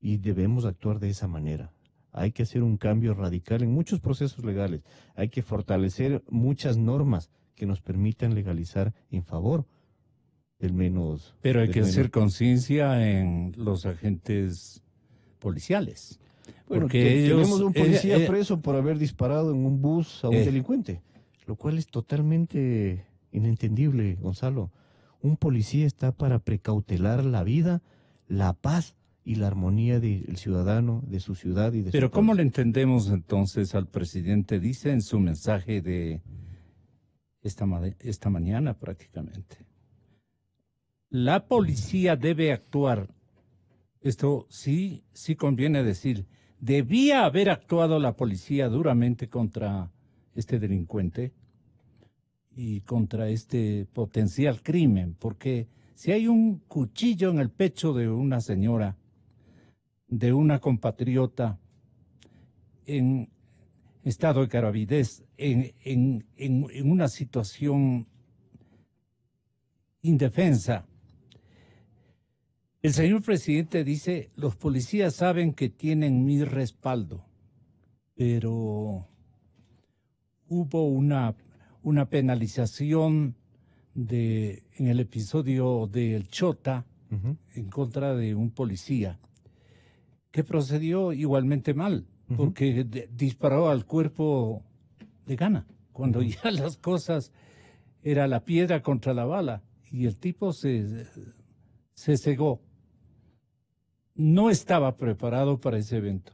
Y debemos actuar de esa manera. Hay que hacer un cambio radical en muchos procesos legales. Hay que fortalecer muchas normas que nos permitan legalizar en favor del menos. Pero hay que hacer conciencia en los agentes policiales. Bueno, porque tenemos un policía preso por haber disparado en un bus a un delincuente, lo cual es totalmente inentendible, Gonzalo. Un policía está para precautelar la vida, la paz y la armonía del ciudadano, de su ciudad y de Pero su ¿cómo pueblo. le entendemos entonces al presidente? Dice en su mensaje de esta mañana prácticamente. La policía debe actuar. Esto sí conviene decir. Debía haber actuado la policía duramente contra este delincuente y contra este potencial crimen, porque si hay un cuchillo en el pecho de una señora, de una compatriota en estado de gravidez, en una situación indefensa, el señor presidente dice, los policías saben que tienen mi respaldo, pero hubo una penalización en el episodio del Chota en contra de un policía que procedió igualmente mal, porque disparó al cuerpo de gana, cuando ya las cosas era la piedra contra la bala, y el tipo se cegó. No estaba preparado para ese evento.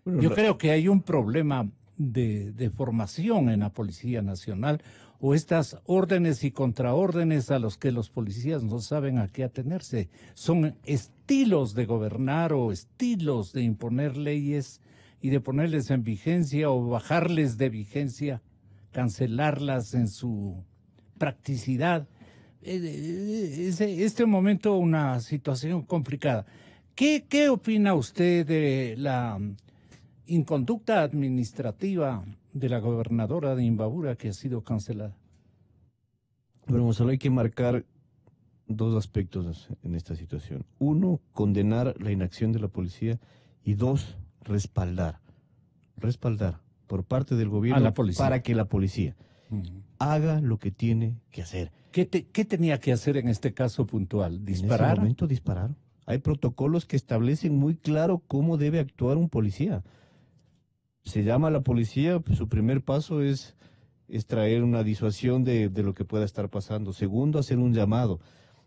Bueno, yo creo que hay un problema de formación en la Policía Nacional, o estas órdenes y contraórdenes a los que los policías no saben a qué atenerse. Son estilos de gobernar o estilos de imponer leyes y de ponerles en vigencia o bajarles de vigencia, cancelarlas en su practicidad. Este momento una situación complicada. ¿Qué opina usted de la inconducta administrativa de la gobernadora de Imbabura que ha sido cancelada? Bueno, solo hay que marcar dos aspectos en esta situación. Uno, condenar la inacción de la policía, y dos, respaldar por parte del gobierno a la policía, para que la policía. Haga lo que tiene que hacer. ¿Qué tenía que hacer en este caso puntual? ¿Disparar? En ese momento disparar. Hay protocolos que establecen muy claro cómo debe actuar un policía. Se llama a la policía, pues, su primer paso es traer una disuasión de lo que pueda estar pasando. Segundo, hacer un llamado.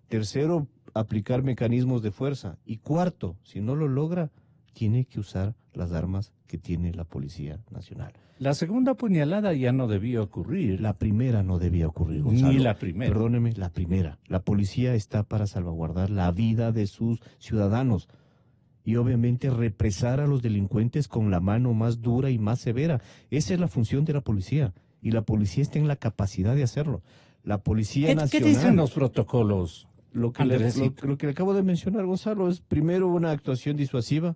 Tercero, aplicar mecanismos de fuerza. Y cuarto, si no lo logra, tiene que usar las armas que tiene la Policía Nacional. La segunda puñalada ya no debía ocurrir. La primera no debía ocurrir, Gonzalo. Ni la primera. Perdóneme, la primera. La policía está para salvaguardar la vida de sus ciudadanos y obviamente represar a los delincuentes con la mano más dura y más severa. Esa es la función de la policía y la policía está en la capacidad de hacerlo. La Policía Nacional... ¿Qué dicen los protocolos? Lo que le acabo de mencionar, Gonzalo, es primero una actuación disuasiva,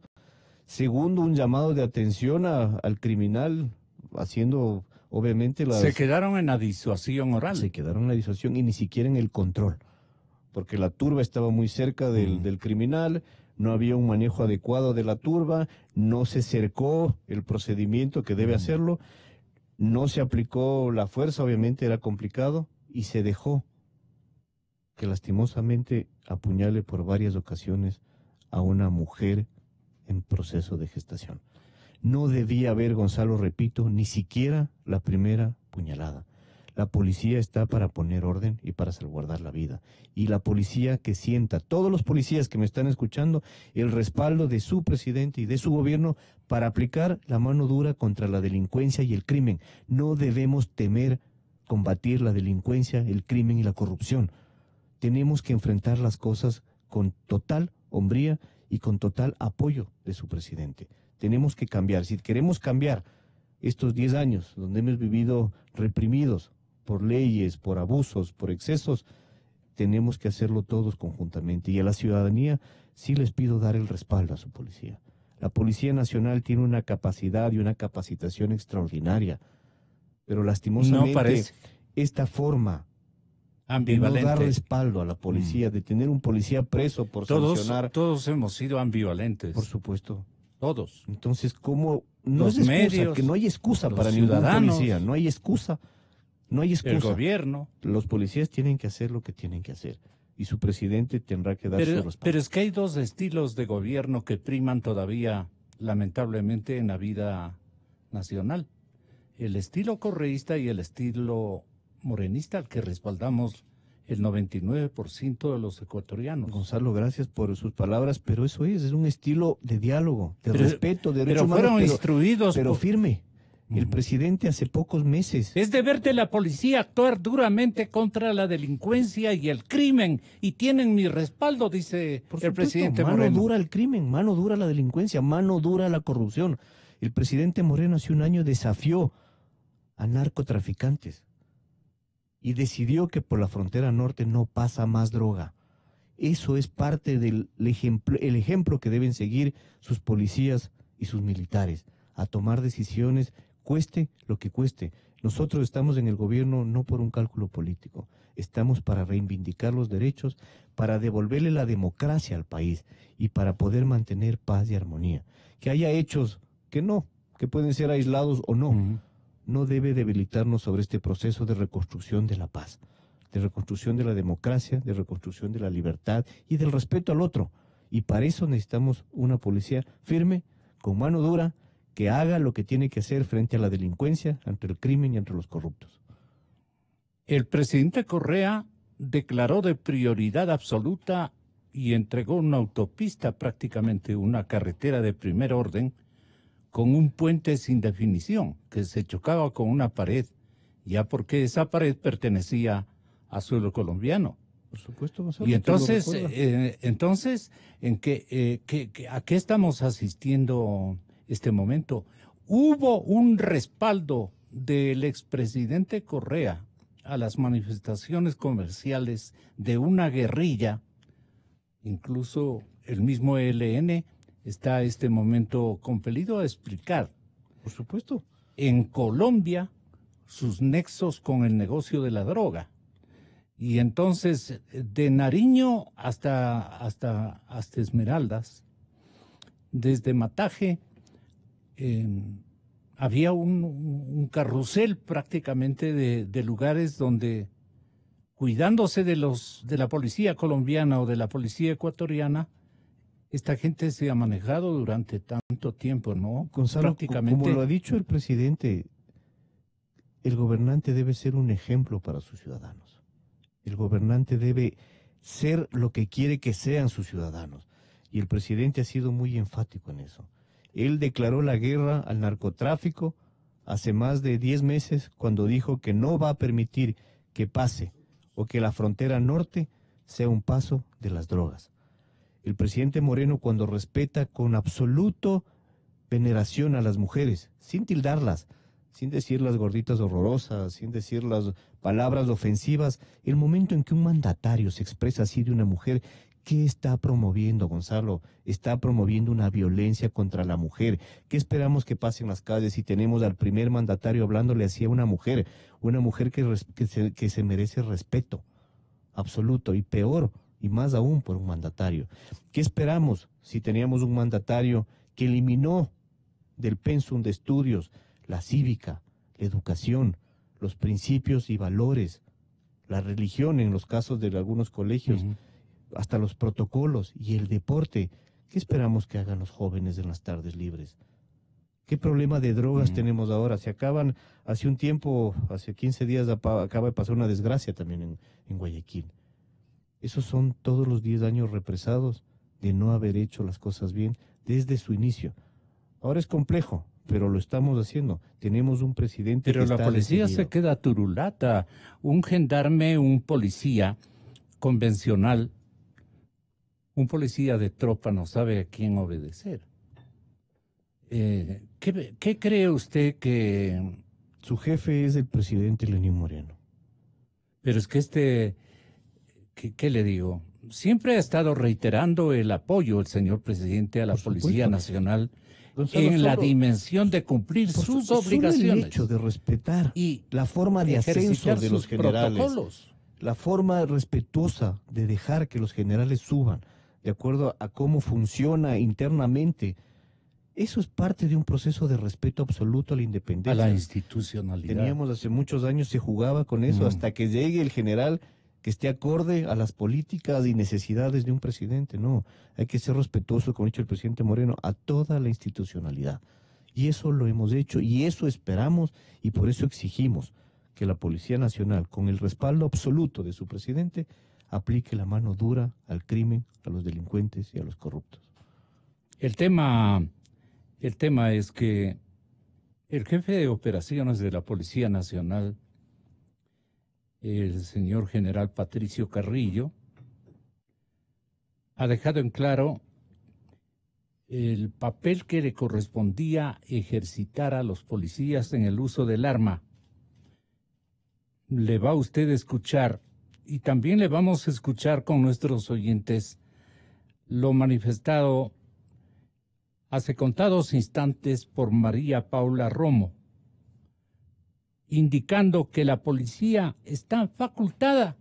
segundo un llamado de atención al criminal, haciendo obviamente las... Se quedaron en la disuasión oral. Se quedaron en la disuasión y ni siquiera en el control, porque la turba estaba muy cerca del criminal, no había un manejo adecuado de la turba, no se cercó el procedimiento que debe hacerlo, no se aplicó la fuerza, obviamente era complicado, y se dejó que lastimosamente apuñale por varias ocasiones a una mujer en proceso de gestación. No debía haber, Gonzalo, repito, ni siquiera la primera puñalada. La policía está para poner orden y para salvaguardar la vida. Y la policía que sienta, todos los policías que me están escuchando, el respaldo de su presidente y de su gobierno para aplicar la mano dura contra la delincuencia y el crimen. No debemos temer combatir la delincuencia, el crimen y la corrupción. Tenemos que enfrentar las cosas con total hombría y con total apoyo de su presidente. Tenemos que cambiar. Si queremos cambiar estos 10 años donde hemos vivido reprimidos por leyes, por abusos, por excesos, tenemos que hacerlo todos conjuntamente. Y a la ciudadanía sí les pido dar el respaldo a su policía. La Policía Nacional tiene una capacidad y una capacitación extraordinaria, pero lastimosamente esta forma de no dar respaldo a la policía, de tener un policía preso por sancionar... Todos hemos sido ambivalentes. Por supuesto. Todos. Entonces, ¿cómo? No los es excusa, medios, que no hay excusa para ningún policía, no hay excusa. No hay excusa. El gobierno. Los policías tienen que hacer lo que tienen que hacer. Y su presidente tendrá que dar su respaldo. Pero es que hay dos estilos de gobierno que priman todavía, lamentablemente, en la vida nacional. El estilo correísta y el estilo morenista, al que respaldamos el 99% de los ecuatorianos. Gonzalo, gracias por sus palabras, pero eso es un estilo de diálogo, de respeto, de derechos humanos. Pero fueron instruidos. Pero firme. El presidente hace pocos meses... Es deber de la policía actuar duramente contra la delincuencia y el crimen, y tienen mi respaldo, dice el presidente Moreno. Mano dura el crimen, mano dura la delincuencia, mano dura la corrupción. El presidente Moreno hace un año desafió a narcotraficantes y decidió que por la frontera norte no pasa más droga. Eso es parte del ejemplo que deben seguir sus policías y sus militares, a tomar decisiones, cueste lo que cueste. Nosotros estamos en el gobierno no por un cálculo político, estamos para reivindicar los derechos, para devolverle la democracia al país y para poder mantener paz y armonía. Que haya hechos que pueden ser aislados o no, no debe debilitarnos sobre este proceso de reconstrucción de la paz, de reconstrucción de la democracia, de reconstrucción de la libertad y del respeto al otro. Y para eso necesitamos una policía firme, con mano dura, que haga lo que tiene que hacer frente a la delincuencia, ante el crimen y entre los corruptos. El presidente Correa declaró de prioridad absoluta y entregó una autopista, prácticamente una carretera de primer orden, con un puente sin definición, que se chocaba con una pared, ya porque esa pared pertenecía a suelo colombiano. Por supuesto, y entonces, ¿a qué estamos asistiendo este momento? Hubo un respaldo del expresidente Correa a las manifestaciones comerciales de una guerrilla, incluso el mismo ELN está a este momento compelido a explicar, por supuesto, en Colombia sus nexos con el negocio de la droga. Y entonces, de Nariño hasta Esmeraldas, desde Mataje había un carrusel prácticamente de lugares donde, cuidándose de la policía colombiana o de la policía ecuatoriana, esta gente se ha manejado durante tanto tiempo, ¿no? Gonzalo, prácticamente, como lo ha dicho el presidente, el gobernante debe ser un ejemplo para sus ciudadanos. El gobernante debe ser lo que quiere que sean sus ciudadanos. Y el presidente ha sido muy enfático en eso. Él declaró la guerra al narcotráfico hace más de 10 meses cuando dijo que no va a permitir que pase o que la frontera norte sea un paso de las drogas. El presidente Moreno, cuando respeta con absoluto veneración a las mujeres, sin tildarlas, sin decir las gorditas horrorosas, sin decir las palabras ofensivas, el momento en que un mandatario se expresa así de una mujer, ¿qué está promoviendo, Gonzalo? Está promoviendo una violencia contra la mujer. ¿Qué esperamos que pase en las calles si tenemos al primer mandatario hablándole así a una mujer que se merece respeto absoluto, y peor, y más aún por un mandatario? ¿Qué esperamos si teníamos un mandatario que eliminó del pensum de estudios la cívica, la educación, los principios y valores, la religión en los casos de algunos colegios, hasta los protocolos y el deporte? ¿Qué esperamos que hagan los jóvenes en las tardes libres? ¿Qué problema de drogas tenemos ahora? Se acaban, hace un tiempo, hace 15 días acaba de pasar una desgracia también en Guayaquil. Esos son todos los 10 años represados de no haber hecho las cosas bien desde su inicio. Ahora es complejo, pero lo estamos haciendo. Tenemos un presidente pero que la está policía decidido. se queda turulata. Un gendarme, un policía convencional, un policía de tropa no sabe a quién obedecer. ¿Qué cree usted que...? Su jefe es el presidente Lenín Moreno. Pero es que ¿qué le digo? Siempre ha estado reiterando el apoyo del señor presidente a la Policía Nacional, Gonzalo, en la dimensión de cumplir sus obligaciones. El hecho de respetar y la forma de ascenso de los generales, protocolos, la forma respetuosa de dejar que los generales suban, de acuerdo a cómo funciona internamente, eso es parte de un proceso de respeto absoluto a la independencia. a la institucionalidad. Teníamos hace muchos años, se jugaba con eso, hasta que llegue el general que esté acorde a las políticas y necesidades de un presidente. No, hay que ser respetuoso, como ha dicho el presidente Moreno, a toda la institucionalidad. Y eso lo hemos hecho, y eso esperamos, y por eso exigimos que la Policía Nacional, con el respaldo absoluto de su presidente, aplique la mano dura al crimen, a los delincuentes y a los corruptos. El tema es que el jefe de operaciones de la Policía Nacional, el señor general Patricio Carrillo, ha dejado en claro el papel que le correspondía ejercitar a los policías en el uso del arma. Le va a usted a escuchar, y también le vamos a escuchar con nuestros oyentes, lo manifestado hace contados instantes por María Paula Romo, indicando que la policía está facultada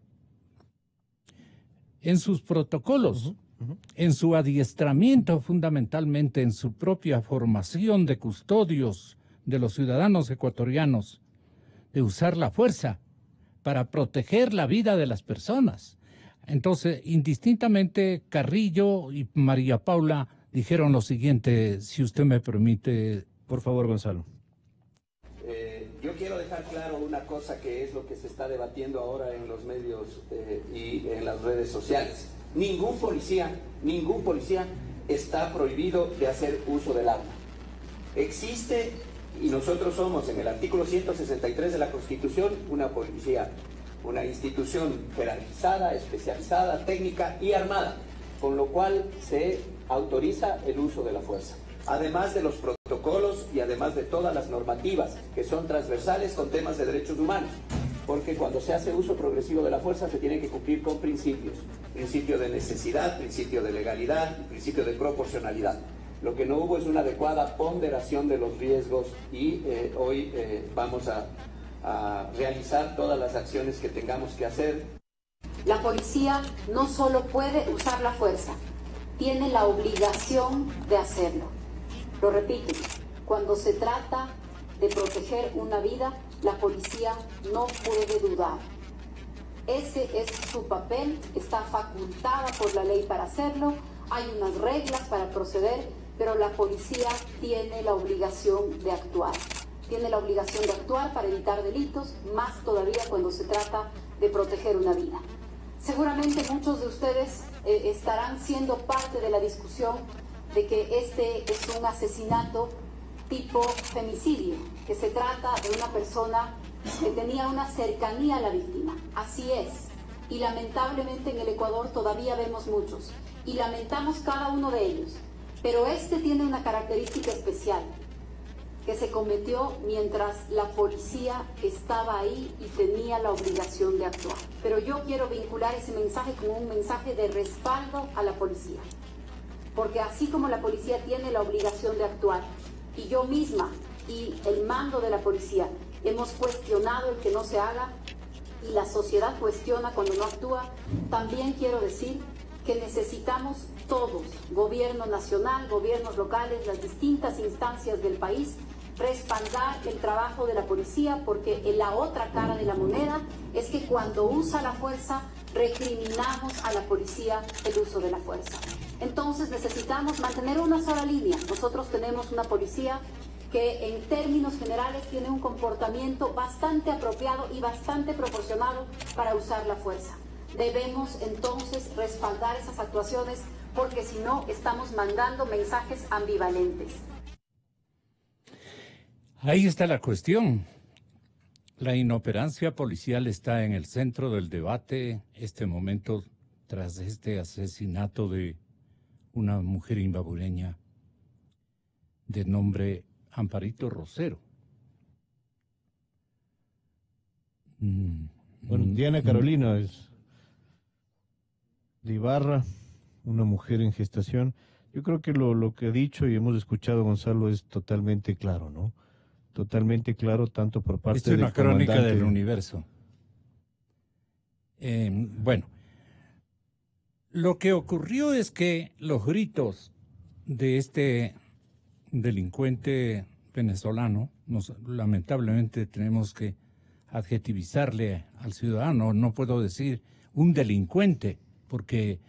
en sus protocolos, en su adiestramiento, fundamentalmente en su propia formación de custodios de los ciudadanos ecuatorianos, de usar la fuerza para proteger la vida de las personas. Entonces, indistintamente, Carrillo y María Paula dijeron lo siguiente, si usted me permite. Por favor, Gonzalo. Yo quiero dejar claro una cosa que es lo que se está debatiendo ahora en los medios y en las redes sociales. Ningún policía está prohibido de hacer uso del arma. Existe, y nosotros somos en el artículo 163 de la Constitución, una policía, una institución jerarquizada, especializada, técnica y armada, con lo cual se autoriza el uso de la fuerza. Además de los protocolos y además de todas las normativas que son transversales con temas de derechos humanos, porque cuando se hace uso progresivo de la fuerza se tiene que cumplir con principios, principio de necesidad, principio de legalidad y principio de proporcionalidad. Lo que no hubo es una adecuada ponderación de los riesgos y hoy vamos a realizar todas las acciones que tengamos que hacer. La policía no solo puede usar la fuerza, tiene la obligación de hacerlo. Lo repito, cuando se trata de proteger una vida, la policía no puede dudar. Ese es su papel, está facultada por la ley para hacerlo, hay unas reglas para proceder, pero la policía tiene la obligación de actuar. Tiene la obligación de actuar para evitar delitos, más todavía cuando se trata de proteger una vida. Seguramente muchos de ustedes estarán siendo parte de la discusión de que este es un asesinato tipo femicidio, que se trata de una persona que tenía una cercanía a la víctima. Así es. Y lamentablemente en el Ecuador todavía vemos muchos. Y lamentamos cada uno de ellos. Pero este tiene una característica especial, que se cometió mientras la policía estaba ahí y tenía la obligación de actuar. Pero yo quiero vincular ese mensaje como un mensaje de respaldo a la policía. Porque así como la policía tiene la obligación de actuar, y yo misma y el mando de la policía hemos cuestionado el que no se haga, y la sociedad cuestiona cuando no actúa, también quiero decir que necesitamos todos, gobierno nacional, gobiernos locales, las distintas instancias del país, respaldar el trabajo de la policía, porque en la otra cara de la moneda es que cuando usa la fuerza, recriminamos a la policía el uso de la fuerza. Entonces necesitamos mantener una sola línea. Nosotros tenemos una policía que en términos generales tiene un comportamiento bastante apropiado y bastante proporcionado para usar la fuerza. Debemos entonces respaldar esas actuaciones, porque si no estamos mandando mensajes ambivalentes. Ahí está la cuestión. La inoperancia policial está en el centro del debate este momento tras este asesinato de una mujer imbabureña de nombre Amparito Rosero. Bueno, Diana Carolina es de Ibarra, una mujer en gestación. Yo creo que lo que ha dicho y hemos escuchado, Gonzalo, es totalmente claro, ¿no? Totalmente claro, tanto por parte Esto es una crónica del Universo. Bueno, lo que ocurrió es que los gritos de este delincuente venezolano, lamentablemente tenemos que adjetivizarle al ciudadano, no puedo decir un delincuente, porque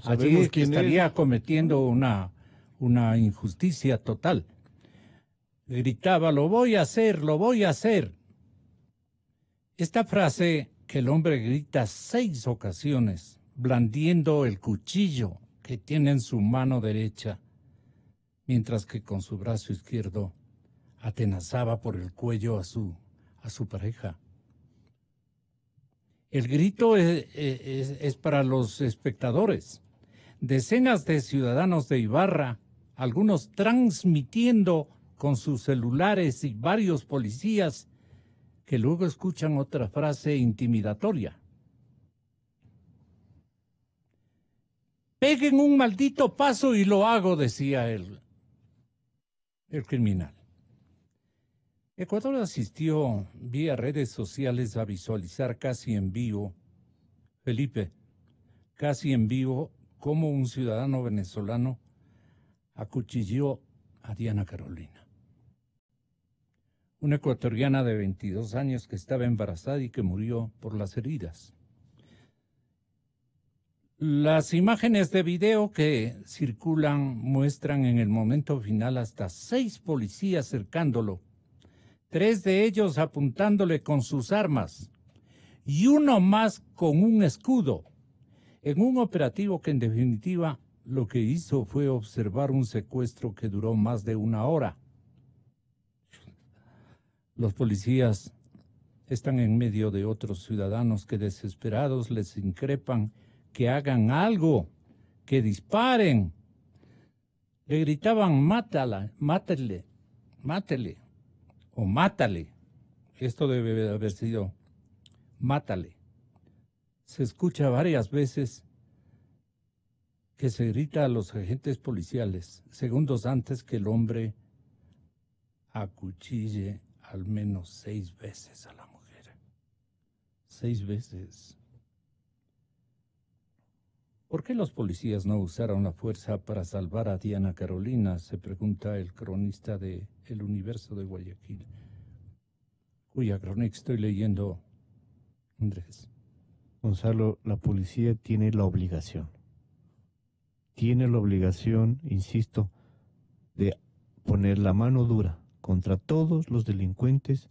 allí estaría cometiendo una injusticia total. Gritaba, lo voy a hacer, lo voy a hacer. Esta frase que el hombre grita 6 ocasiones, blandiendo el cuchillo que tiene en su mano derecha, mientras que con su brazo izquierdo atenazaba por el cuello a su pareja. El grito es para los espectadores. Decenas de ciudadanos de Ibarra, algunos transmitiendo con sus celulares, y varios policías que luego escuchan otra frase intimidatoria. Peguen un maldito paso y lo hago, decía el criminal. Ecuador asistió vía redes sociales a visualizar casi en vivo, Felipe, casi en vivo, cómo un ciudadano venezolano acuchilló a Diana Carolina, una ecuatoriana de 22 años que estaba embarazada y que murió por las heridas. Las imágenes de video que circulan muestran en el momento final hasta 6 policías cercándolo, 3 de ellos apuntándole con sus armas y uno más con un escudo, en un operativo que en definitiva lo que hizo fue observar un secuestro que duró más de 1 hora. Los policías están en medio de otros ciudadanos que desesperados les increpan que hagan algo, que disparen. Le gritaban, mátala, mátele, mátele, o mátale. Esto debe de haber sido, mátale. Se escucha varias veces que se grita a los agentes policiales, segundos antes que el hombre acuchille al menos 6 veces a la mujer. 6 veces. ¿Por qué los policías no usaron la fuerza para salvar a Diana Carolina?, se pregunta el cronista de El Universo de Guayaquil, cuya crónica estoy leyendo, Andrés. Gonzalo, la policía tiene la obligación, insisto, de poner la mano dura contra todos los delincuentes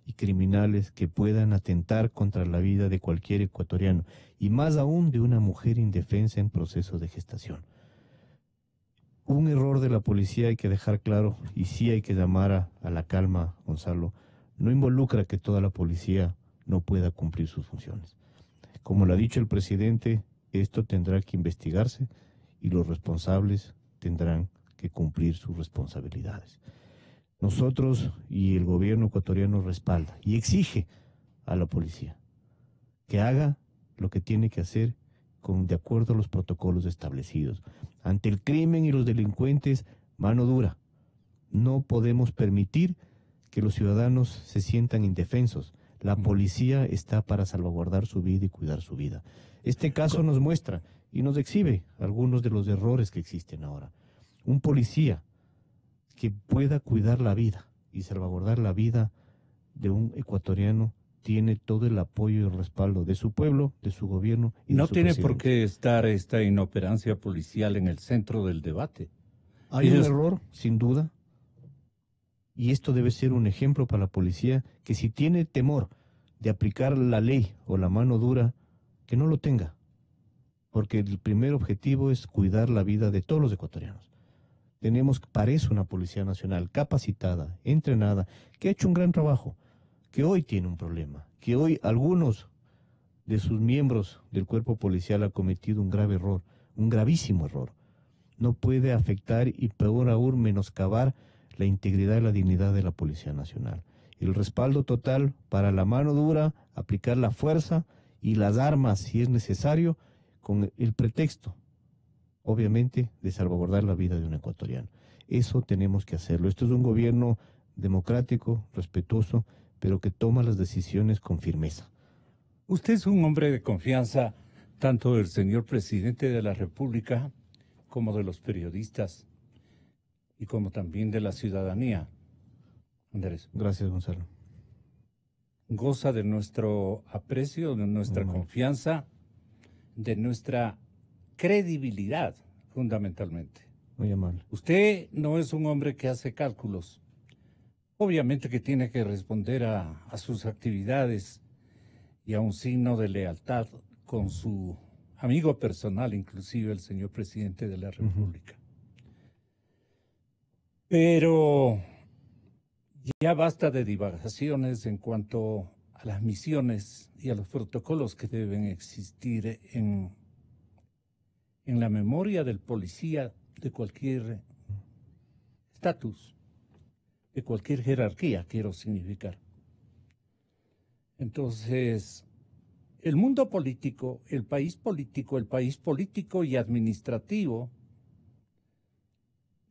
y criminales que puedan atentar contra la vida de cualquier ecuatoriano, y más aún de una mujer indefensa en proceso de gestación. Un error de la policía hay que dejar claro, y sí hay que llamar a la calma, Gonzalo, no involucra que toda la policía no pueda cumplir sus funciones. Como lo ha dicho el presidente, esto tendrá que investigarse y los responsables tendrán que cumplir sus responsabilidades. Nosotros y el gobierno ecuatoriano respalda y exige a la policía que haga lo que tiene que hacer de acuerdo a los protocolos establecidos. Ante el crimen y los delincuentes, mano dura. No podemos permitir que los ciudadanos se sientan indefensos. La policía está para salvaguardar su vida y cuidar su vida. Este caso nos muestra y nos exhibe algunos de los errores que existen ahora. Un policía que pueda cuidar la vida y salvaguardar la vida de un ecuatoriano tiene todo el apoyo y el respaldo de su pueblo, de su gobierno y de su presidente. No tiene por qué estar esta inoperancia policial en el centro del debate. Hay un error, sin duda, y esto debe ser un ejemplo para la policía, que si tiene temor de aplicar la ley o la mano dura, que no lo tenga, porque el primer objetivo es cuidar la vida de todos los ecuatorianos. Tenemos para eso una Policía Nacional capacitada, entrenada, que ha hecho un gran trabajo, que hoy tiene un problema, que hoy algunos de sus miembros del cuerpo policial han cometido un grave error, un gravísimo error. No puede afectar y peor aún menoscabar la integridad y la dignidad de la Policía Nacional. El respaldo total para la mano dura, aplicar la fuerza y las armas si es necesario, con el pretexto, obviamente, de salvaguardar la vida de un ecuatoriano. Eso tenemos que hacerlo. Esto es un gobierno democrático, respetuoso, pero que toma las decisiones con firmeza. Usted es un hombre de confianza tanto del señor presidente de la República como de los periodistas y como también de la ciudadanía. Andrés. Gracias, Gonzalo. Goza de nuestro aprecio, de nuestra confianza, de nuestra credibilidad, fundamentalmente. Muy amable. Usted no es un hombre que hace cálculos. Obviamente que tiene que responder a sus actividades y a un signo de lealtad con su amigo personal, inclusive el señor presidente de la República. Pero ya basta de divagaciones en cuanto a las misiones y a los protocolos que deben existir en la memoria del policía de cualquier estatus, de cualquier jerarquía, quiero significar. Entonces, el mundo político, el país político y administrativo,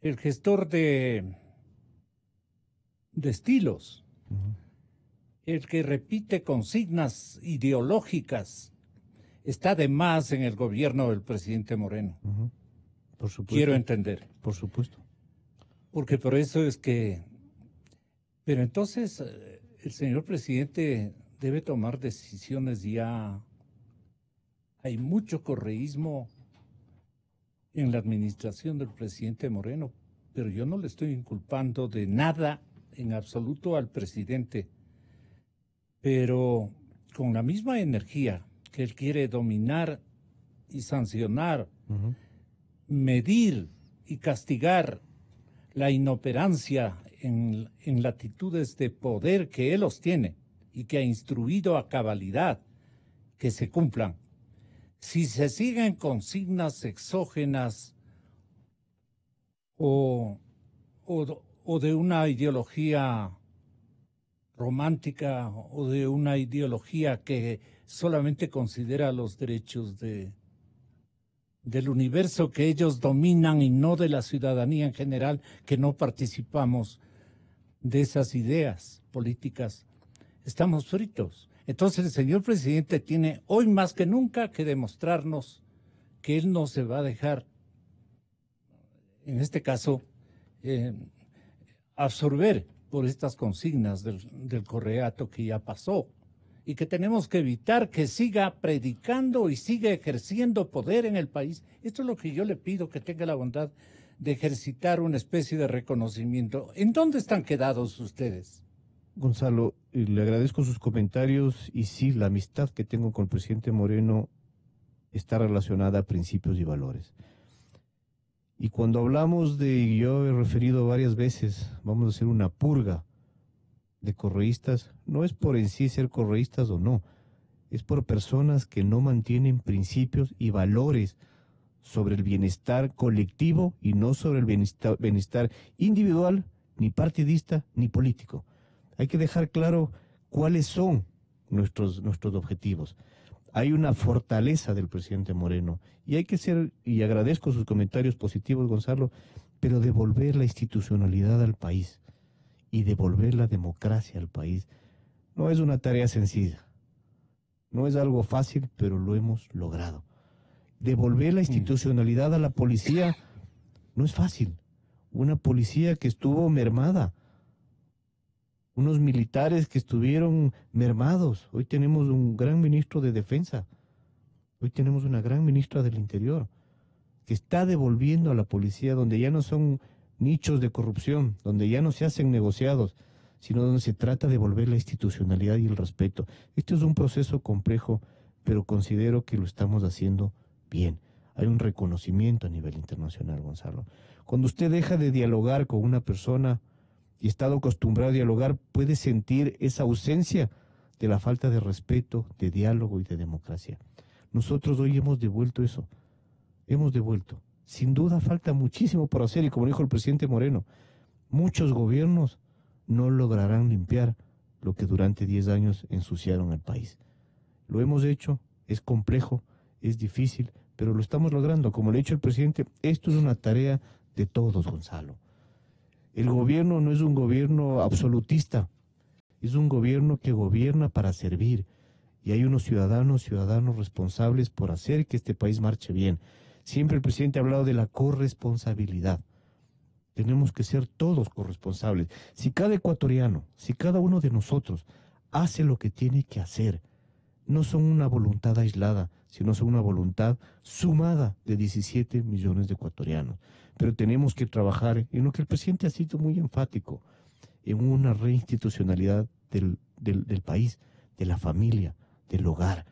el gestor de estilos, el que repite consignas ideológicas, está de más en el gobierno del presidente Moreno. Por supuesto. Quiero entender. Por supuesto. Porque por eso es que... Pero entonces el señor presidente debe tomar decisiones ya. Hay mucho correísmo en la administración del presidente Moreno, pero yo no le estoy inculpando de nada en absoluto al presidente. Pero con la misma energía que él quiere dominar y sancionar, medir y castigar la inoperancia en latitudes de poder que él los tiene y que ha instruido a cabalidad que se cumplan. Si se siguen consignas exógenas o de una ideología romántica o de una ideología que solamente considera los derechos del universo que ellos dominan y no de la ciudadanía en general, que no participamos de esas ideas políticas, estamos fritos. Entonces el señor presidente tiene hoy más que nunca que demostrarnos que él no se va a dejar, en este caso, absorber por estas consignas del Correato que ya pasó y que tenemos que evitar que siga predicando y siga ejerciendo poder en el país. Esto es lo que yo le pido, que tenga la bondad de ejercitar una especie de reconocimiento. ¿En dónde están quedados ustedes? Gonzalo, le agradezco sus comentarios y sí, la amistad que tengo con el presidente Moreno está relacionada a principios y valores. Y cuando hablamos de, yo he referido varias veces, vamos a hacer una purga de correístas, no es por en sí ser correístas o no, es por personas que no mantienen principios y valores sobre el bienestar colectivo y no sobre el bienestar individual, ni partidista, ni político. Hay que dejar claro cuáles son nuestros objetivos. Hay una fortaleza del presidente Moreno y hay que ser, y agradezco sus comentarios positivos, Gonzalo, pero devolver la institucionalidad al país y devolver la democracia al país no es una tarea sencilla. No es algo fácil, pero lo hemos logrado. Devolver la institucionalidad a la policía no es fácil. Una policía que estuvo mermada, unos militares que estuvieron mermados. Hoy tenemos un gran ministro de Defensa, hoy tenemos una gran ministra del Interior, que está devolviendo a la policía donde ya no son nichos de corrupción, donde ya no se hacen negociados, sino donde se trata de devolver la institucionalidad y el respeto. Esto es un proceso complejo, pero considero que lo estamos haciendo bien. Hay un reconocimiento a nivel internacional, Gonzalo. Cuando usted deja de dialogar con una persona y estado acostumbrado a dialogar, puede sentir esa ausencia de la falta de respeto, de diálogo y de democracia. Nosotros hoy hemos devuelto eso, hemos devuelto. Sin duda falta muchísimo por hacer y como dijo el presidente Moreno, muchos gobiernos no lograrán limpiar lo que durante 10 años ensuciaron al país. Lo hemos hecho, es complejo, es difícil, pero lo estamos logrando. Como le ha dicho el presidente, esto es una tarea de todos, Gonzalo. El gobierno no es un gobierno absolutista, es un gobierno que gobierna para servir. Y hay unos ciudadanos responsables por hacer que este país marche bien. Siempre el presidente ha hablado de la corresponsabilidad. Tenemos que ser todos corresponsables. Si cada ecuatoriano, si cada uno de nosotros hace lo que tiene que hacer, no son una voluntad aislada, sino son una voluntad sumada de 17 millones de ecuatorianos. Pero tenemos que trabajar en lo que el presidente ha sido muy enfático, en una reinstitucionalidad del país, de la familia, del hogar.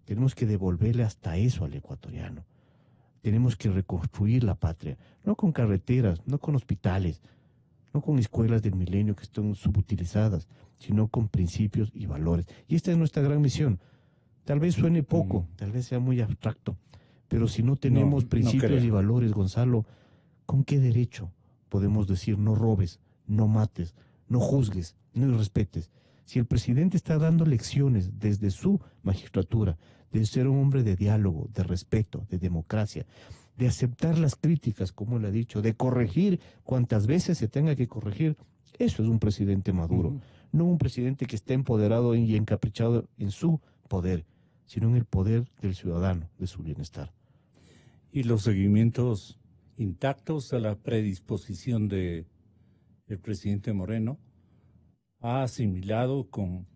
Tenemos que devolverle hasta eso al ecuatoriano. Tenemos que reconstruir la patria, no con carreteras, no con hospitales, no con escuelas del milenio que están subutilizadas, sino con principios y valores. Y esta es nuestra gran misión. Tal vez suene poco, tal vez sea muy abstracto, pero si no tenemos principios y valores, Gonzalo, ¿con qué derecho podemos decir no robes, no mates, no juzgues, no irrespetes? Si el presidente está dando lecciones desde su magistratura, de ser un hombre de diálogo, de respeto, de democracia, de aceptar las críticas, como él ha dicho, de corregir cuantas veces se tenga que corregir, eso es un presidente maduro, no un presidente que esté empoderado y encaprichado en su poder, sino en el poder del ciudadano, de su bienestar. Y los seguimientos intactos a la predisposición del presidente Moreno ha asimilado con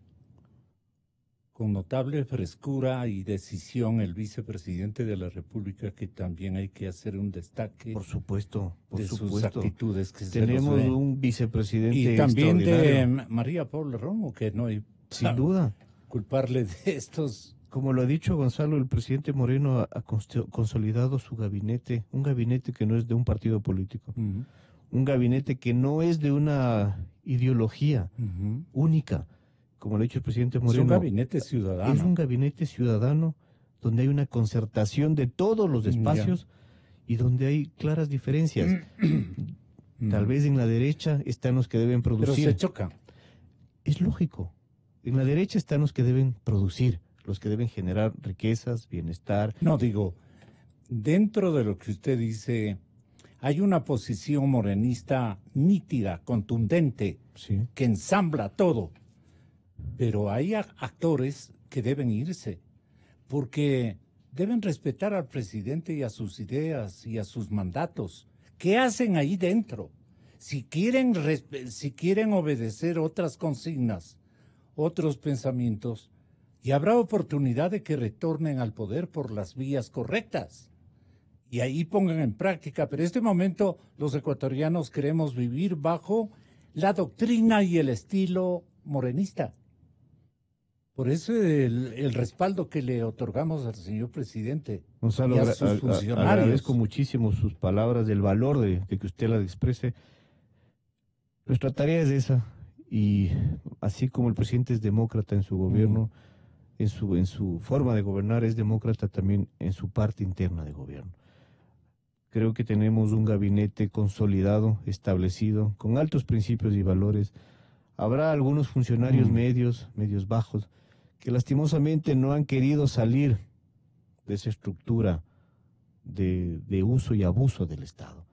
notable frescura y decisión el vicepresidente de la República, que también hay que hacer un destaque. Por supuesto, sus actitudes. Que tenemos un vicepresidente y también de María Paula Romo, que no hay sin duda culparle de estos. Como lo ha dicho Gonzalo, el presidente Moreno ha consolidado su gabinete, un gabinete que no es de un partido político, un gabinete que no es de una ideología única, como lo ha dicho el presidente Moreno. Es un gabinete ciudadano. Es un gabinete ciudadano donde hay una concertación de todos los espacios y donde hay claras diferencias. Tal vez en la derecha están los que deben producir. Pero se chocan. Es lógico. En la derecha están los que deben producir, los que deben generar riquezas, bienestar. No, digo, dentro de lo que usted dice, hay una posición morenista nítida, contundente, sí, que ensambla todo. Pero hay actores que deben irse, porque deben respetar al presidente y a sus ideas y a sus mandatos. ¿Qué hacen ahí dentro? Si quieren obedecer otras consignas, otros pensamientos, y habrá oportunidad de que retornen al poder por las vías correctas. Y ahí pongan en práctica. Pero en este momento los ecuatorianos queremos vivir bajo la doctrina y el estilo morenista. Por eso el respaldo que le otorgamos al señor presidente, Gonzalo, y a sus funcionarios. Agradezco muchísimo sus palabras, del valor de que usted las exprese. Nuestra tarea es esa, y así como el presidente es demócrata en su gobierno, en su forma de gobernar, es demócrata también en su parte interna de gobierno. Creo que tenemos un gabinete consolidado, establecido, con altos principios y valores. Habrá algunos funcionarios medios bajos, que lastimosamente no han querido salir de esa estructura de uso y abuso del Estado.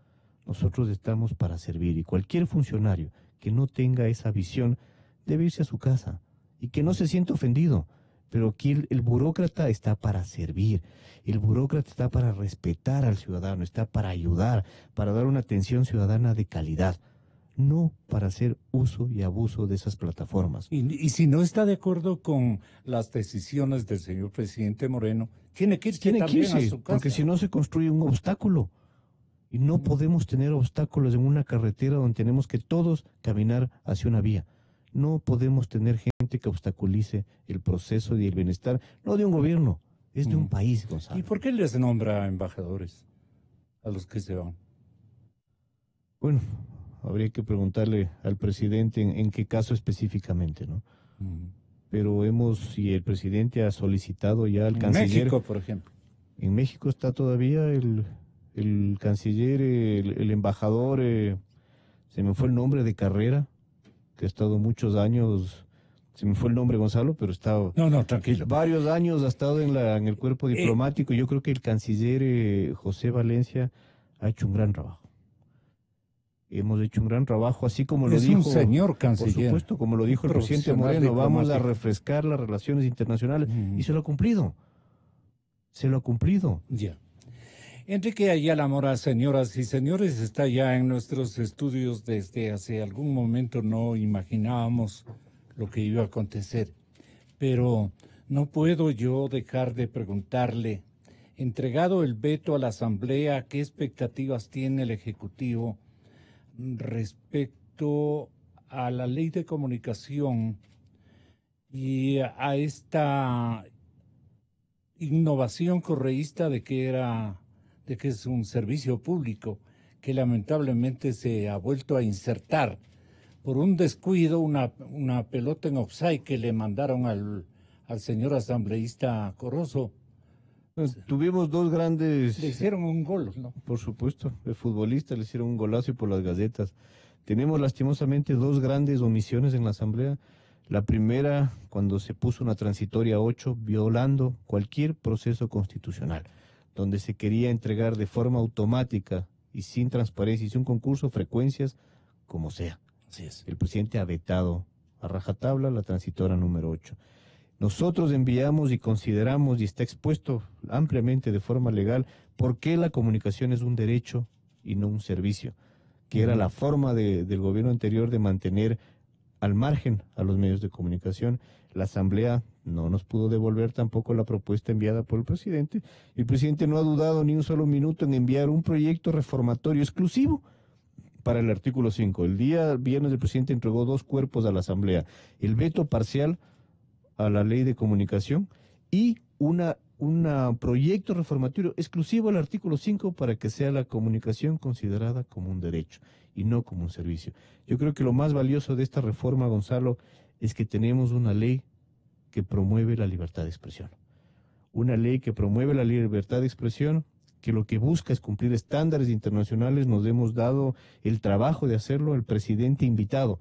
Nosotros estamos para servir, y cualquier funcionario que no tenga esa visión debe irse a su casa y que no se sienta ofendido. Pero aquí el burócrata está para servir, el burócrata está para respetar al ciudadano, está para ayudar, para dar una atención ciudadana de calidad, no para hacer uso y abuso de esas plataformas. Y si no está de acuerdo con las decisiones del señor presidente Moreno, tiene que irse también a su casa. Porque si no se construye un obstáculo. Y no podemos tener obstáculos en una carretera donde tenemos que todos caminar hacia una vía. No podemos tener gente que obstaculice el proceso y el bienestar, no de un gobierno, es de un país, Gonzalo. ¿Y por qué les nombra embajadores a los que se van? Bueno, habría que preguntarle al presidente en qué caso específicamente, ¿no? Pero si el presidente ha solicitado ya al canciller... En México, por ejemplo. En México está todavía el canciller, el embajador, se me fue el nombre, de carrera, que ha estado muchos años, se me fue el nombre, Gonzalo, pero está... No, tranquilo. Varios años ha estado en el cuerpo diplomático. Yo creo que el canciller José Valencia ha hecho un gran trabajo. Hemos hecho un gran trabajo, así como lo dijo... Es un señor canciller. Por supuesto, como lo dijo el presidente Moreno, vamos a refrescar las relaciones internacionales, y se lo ha cumplido. Se lo ha cumplido. Ya. Enrique Ayala Mora, señoras y señores, está ya en nuestros estudios desde hace algún momento. No imaginábamos lo que iba a acontecer, pero no puedo yo dejar de preguntarle, entregado el veto a la Asamblea, ¿qué expectativas tiene el Ejecutivo respecto a la ley de comunicación y a esta innovación correísta de que es un servicio público que lamentablemente se ha vuelto a insertar por un descuido, una pelota en offside que le mandaron al señor asambleísta Corroso? Tuvimos dos grandes... Le hicieron un gol, ¿no? Por supuesto, el futbolista le hicieron un golazo y por las gacetas. Tenemos lastimosamente dos grandes omisiones en la Asamblea. La primera, cuando se puso una transitoria 8, violando cualquier proceso constitucional, donde se quería entregar de forma automática y sin transparencia y sin concurso frecuencias como sea. Así es. El presidente ha vetado a rajatabla la transitoria número 8. Nosotros enviamos y consideramos, y está expuesto ampliamente de forma legal, por qué la comunicación es un derecho y no un servicio, que era la forma del gobierno anterior de mantener al margen a los medios de comunicación. La Asamblea no nos pudo devolver tampoco la propuesta enviada por el presidente. El presidente no ha dudado ni un solo minuto en enviar un proyecto reformatorio exclusivo para el artículo 5. El día viernes el presidente entregó 2 cuerpos a la Asamblea: el veto parcial a la ley de comunicación y un proyecto reformatorio exclusivo al artículo 5 para que sea la comunicación considerada como un derecho y no como un servicio. Yo creo que lo más valioso de esta reforma, Gonzalo, es que tenemos una ley que promueve la libertad de expresión. Una ley que promueve la libertad de expresión, que lo que busca es cumplir estándares internacionales. Nos hemos dado el trabajo de hacerlo, el presidente invitado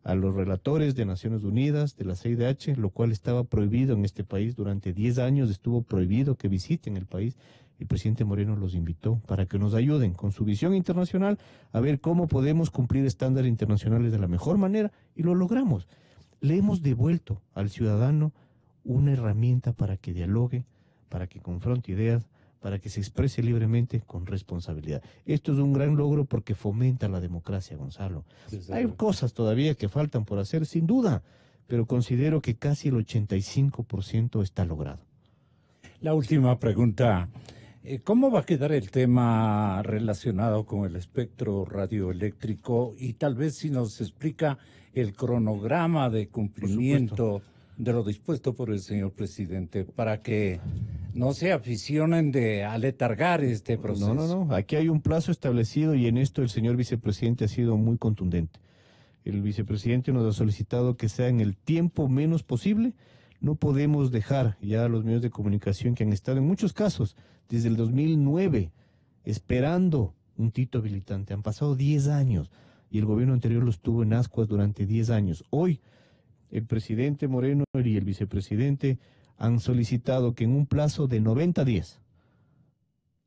a los relatores de Naciones Unidas, de la CIDH, lo cual estaba prohibido en este país. Durante 10 años estuvo prohibido que visiten el país. El presidente Moreno los invitó para que nos ayuden con su visión internacional a ver cómo podemos cumplir estándares internacionales de la mejor manera, y lo logramos. Le hemos devuelto al ciudadano una herramienta para que dialogue, para que confronte ideas, para que se exprese libremente con responsabilidad. Esto es un gran logro porque fomenta la democracia, Gonzalo. Hay cosas todavía que faltan por hacer, sin duda, pero considero que casi el 85% está logrado. La última pregunta. ¿Cómo va a quedar el tema relacionado con el espectro radioeléctrico? Y tal vez si nos explica el cronograma de cumplimiento de lo dispuesto por el señor presidente, para que no se aficionen a letargar este proceso. No. Aquí hay un plazo establecido y en esto el señor vicepresidente ha sido muy contundente. El vicepresidente nos ha solicitado que sea en el tiempo menos posible. No podemos dejar ya a los medios de comunicación que han estado en muchos casos desde el 2009 esperando un título habilitante. Han pasado 10 años y el gobierno anterior los tuvo en ascuas durante 10 años. Hoy el presidente Moreno y el vicepresidente han solicitado que en un plazo de 90 días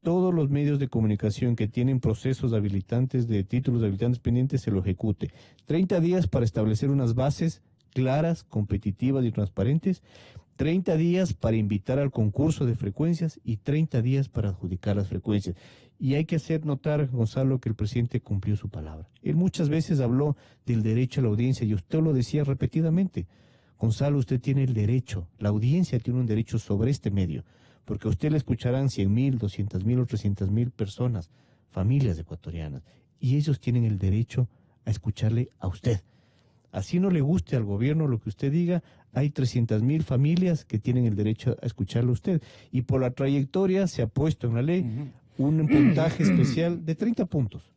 todos los medios de comunicación que tienen procesos habilitantes de títulos habilitantes pendientes se lo ejecute. 30 días para establecer unas bases claras, competitivas y transparentes, 30 días para invitar al concurso de frecuencias y 30 días para adjudicar las frecuencias. Y hay que hacer notar, Gonzalo, que el presidente cumplió su palabra. Él muchas veces habló del derecho a la audiencia y usted lo decía repetidamente. Gonzalo, usted tiene el derecho, la audiencia tiene un derecho sobre este medio, porque a usted le escucharán 100,000, 200,000 o 300,000 personas, familias ecuatorianas, y ellos tienen el derecho a escucharle a usted. Así no le guste al gobierno lo que usted diga, hay 300,000 familias que tienen el derecho a escucharle a usted. Y por la trayectoria se ha puesto en la ley un puntaje especial de 30 puntos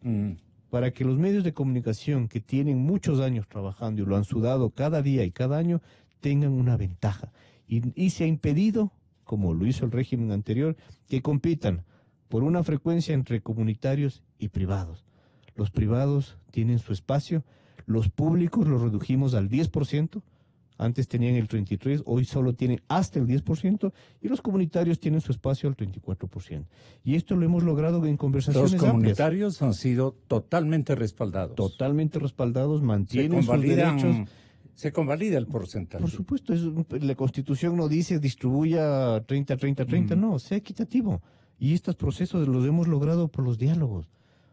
para que los medios de comunicación que tienen muchos años trabajando y lo han sudado cada día y cada año tengan una ventaja. Y se ha impedido, como lo hizo el régimen anterior, que compitan por una frecuencia entre comunitarios y privados. Los privados tienen su espacio. Los públicos los redujimos al 10%, antes tenían el 33%, hoy solo tienen hasta el 10%, y los comunitarios tienen su espacio al 34%. Y esto lo hemos logrado en conversaciones amplias. Los comunitarios han sido totalmente respaldados. Totalmente respaldados, mantienen sus derechos. Se convalida el porcentaje. Por supuesto, la Constitución no dice distribuya 30-30-30, no, sea equitativo. Y estos procesos los hemos logrado por los diálogos.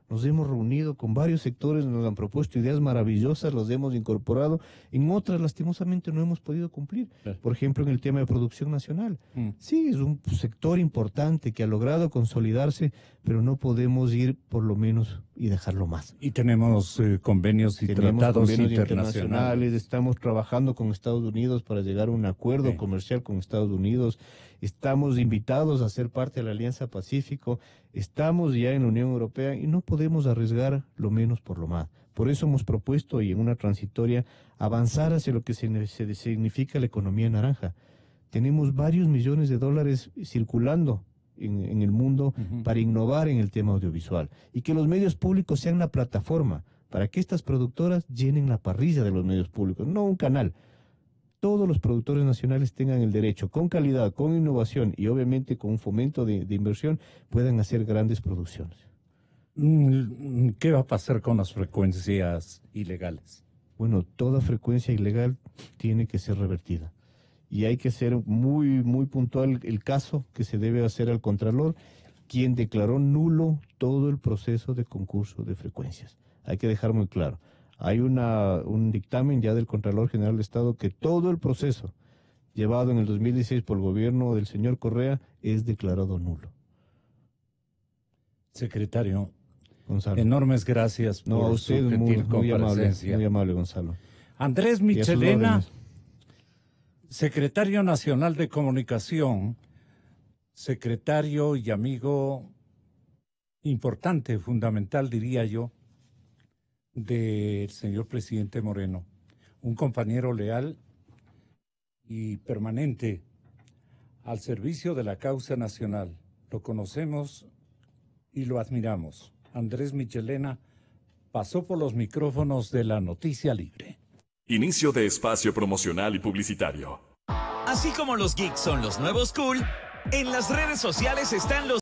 Nos hemos reunido con varios sectores, nos han propuesto ideas maravillosas, los hemos incorporado. En otras, lastimosamente, no hemos podido cumplir. Por ejemplo, en el tema de producción nacional. Sí, es un sector importante que ha logrado consolidarse, pero no podemos ir por lo menos y dejarlo más. Y tenemos convenios y tratados internacionales. Estamos trabajando con Estados Unidos para llegar a un acuerdo comercial con Estados Unidos. Estamos invitados a ser parte de la Alianza Pacífico. Estamos ya en la Unión Europea y no podemos arriesgar lo menos por lo más. Por eso hemos propuesto, y en una transitoria, avanzar hacia lo que se significa la economía naranja. Tenemos varios millones de dólares circulando en el mundo para innovar en el tema audiovisual y que los medios públicos sean la plataforma para que estas productoras llenen la parrilla de los medios públicos, no un canal. Todos los productores nacionales tengan el derecho, con calidad, con innovación y obviamente con un fomento de inversión, puedan hacer grandes producciones. ¿Qué va a pasar con las frecuencias ilegales? Bueno, toda frecuencia ilegal tiene que ser revertida. Y hay que ser muy, muy puntual el caso que se debe hacer al Contralor, quien declaró nulo todo el proceso de concurso de frecuencias. Hay que dejar muy claro. Hay un dictamen ya del Contralor General de Estado que todo el proceso llevado en el 2016 por el gobierno del señor Correa es declarado nulo. Secretario, Gonzalo, enormes gracias por a usted, su gentil comparecencia. Muy amable, Gonzalo. Andrés Michelena, secretario nacional de Comunicación, secretario y amigo importante, fundamental, diría yo, del señor presidente Moreno, un compañero leal y permanente al servicio de la causa nacional. Lo conocemos y lo admiramos. Andrés Michelena pasó por los micrófonos de La Noticia Libre. Inicio de espacio promocional y publicitario. Así como los geeks son los nuevos cool, en las redes sociales están los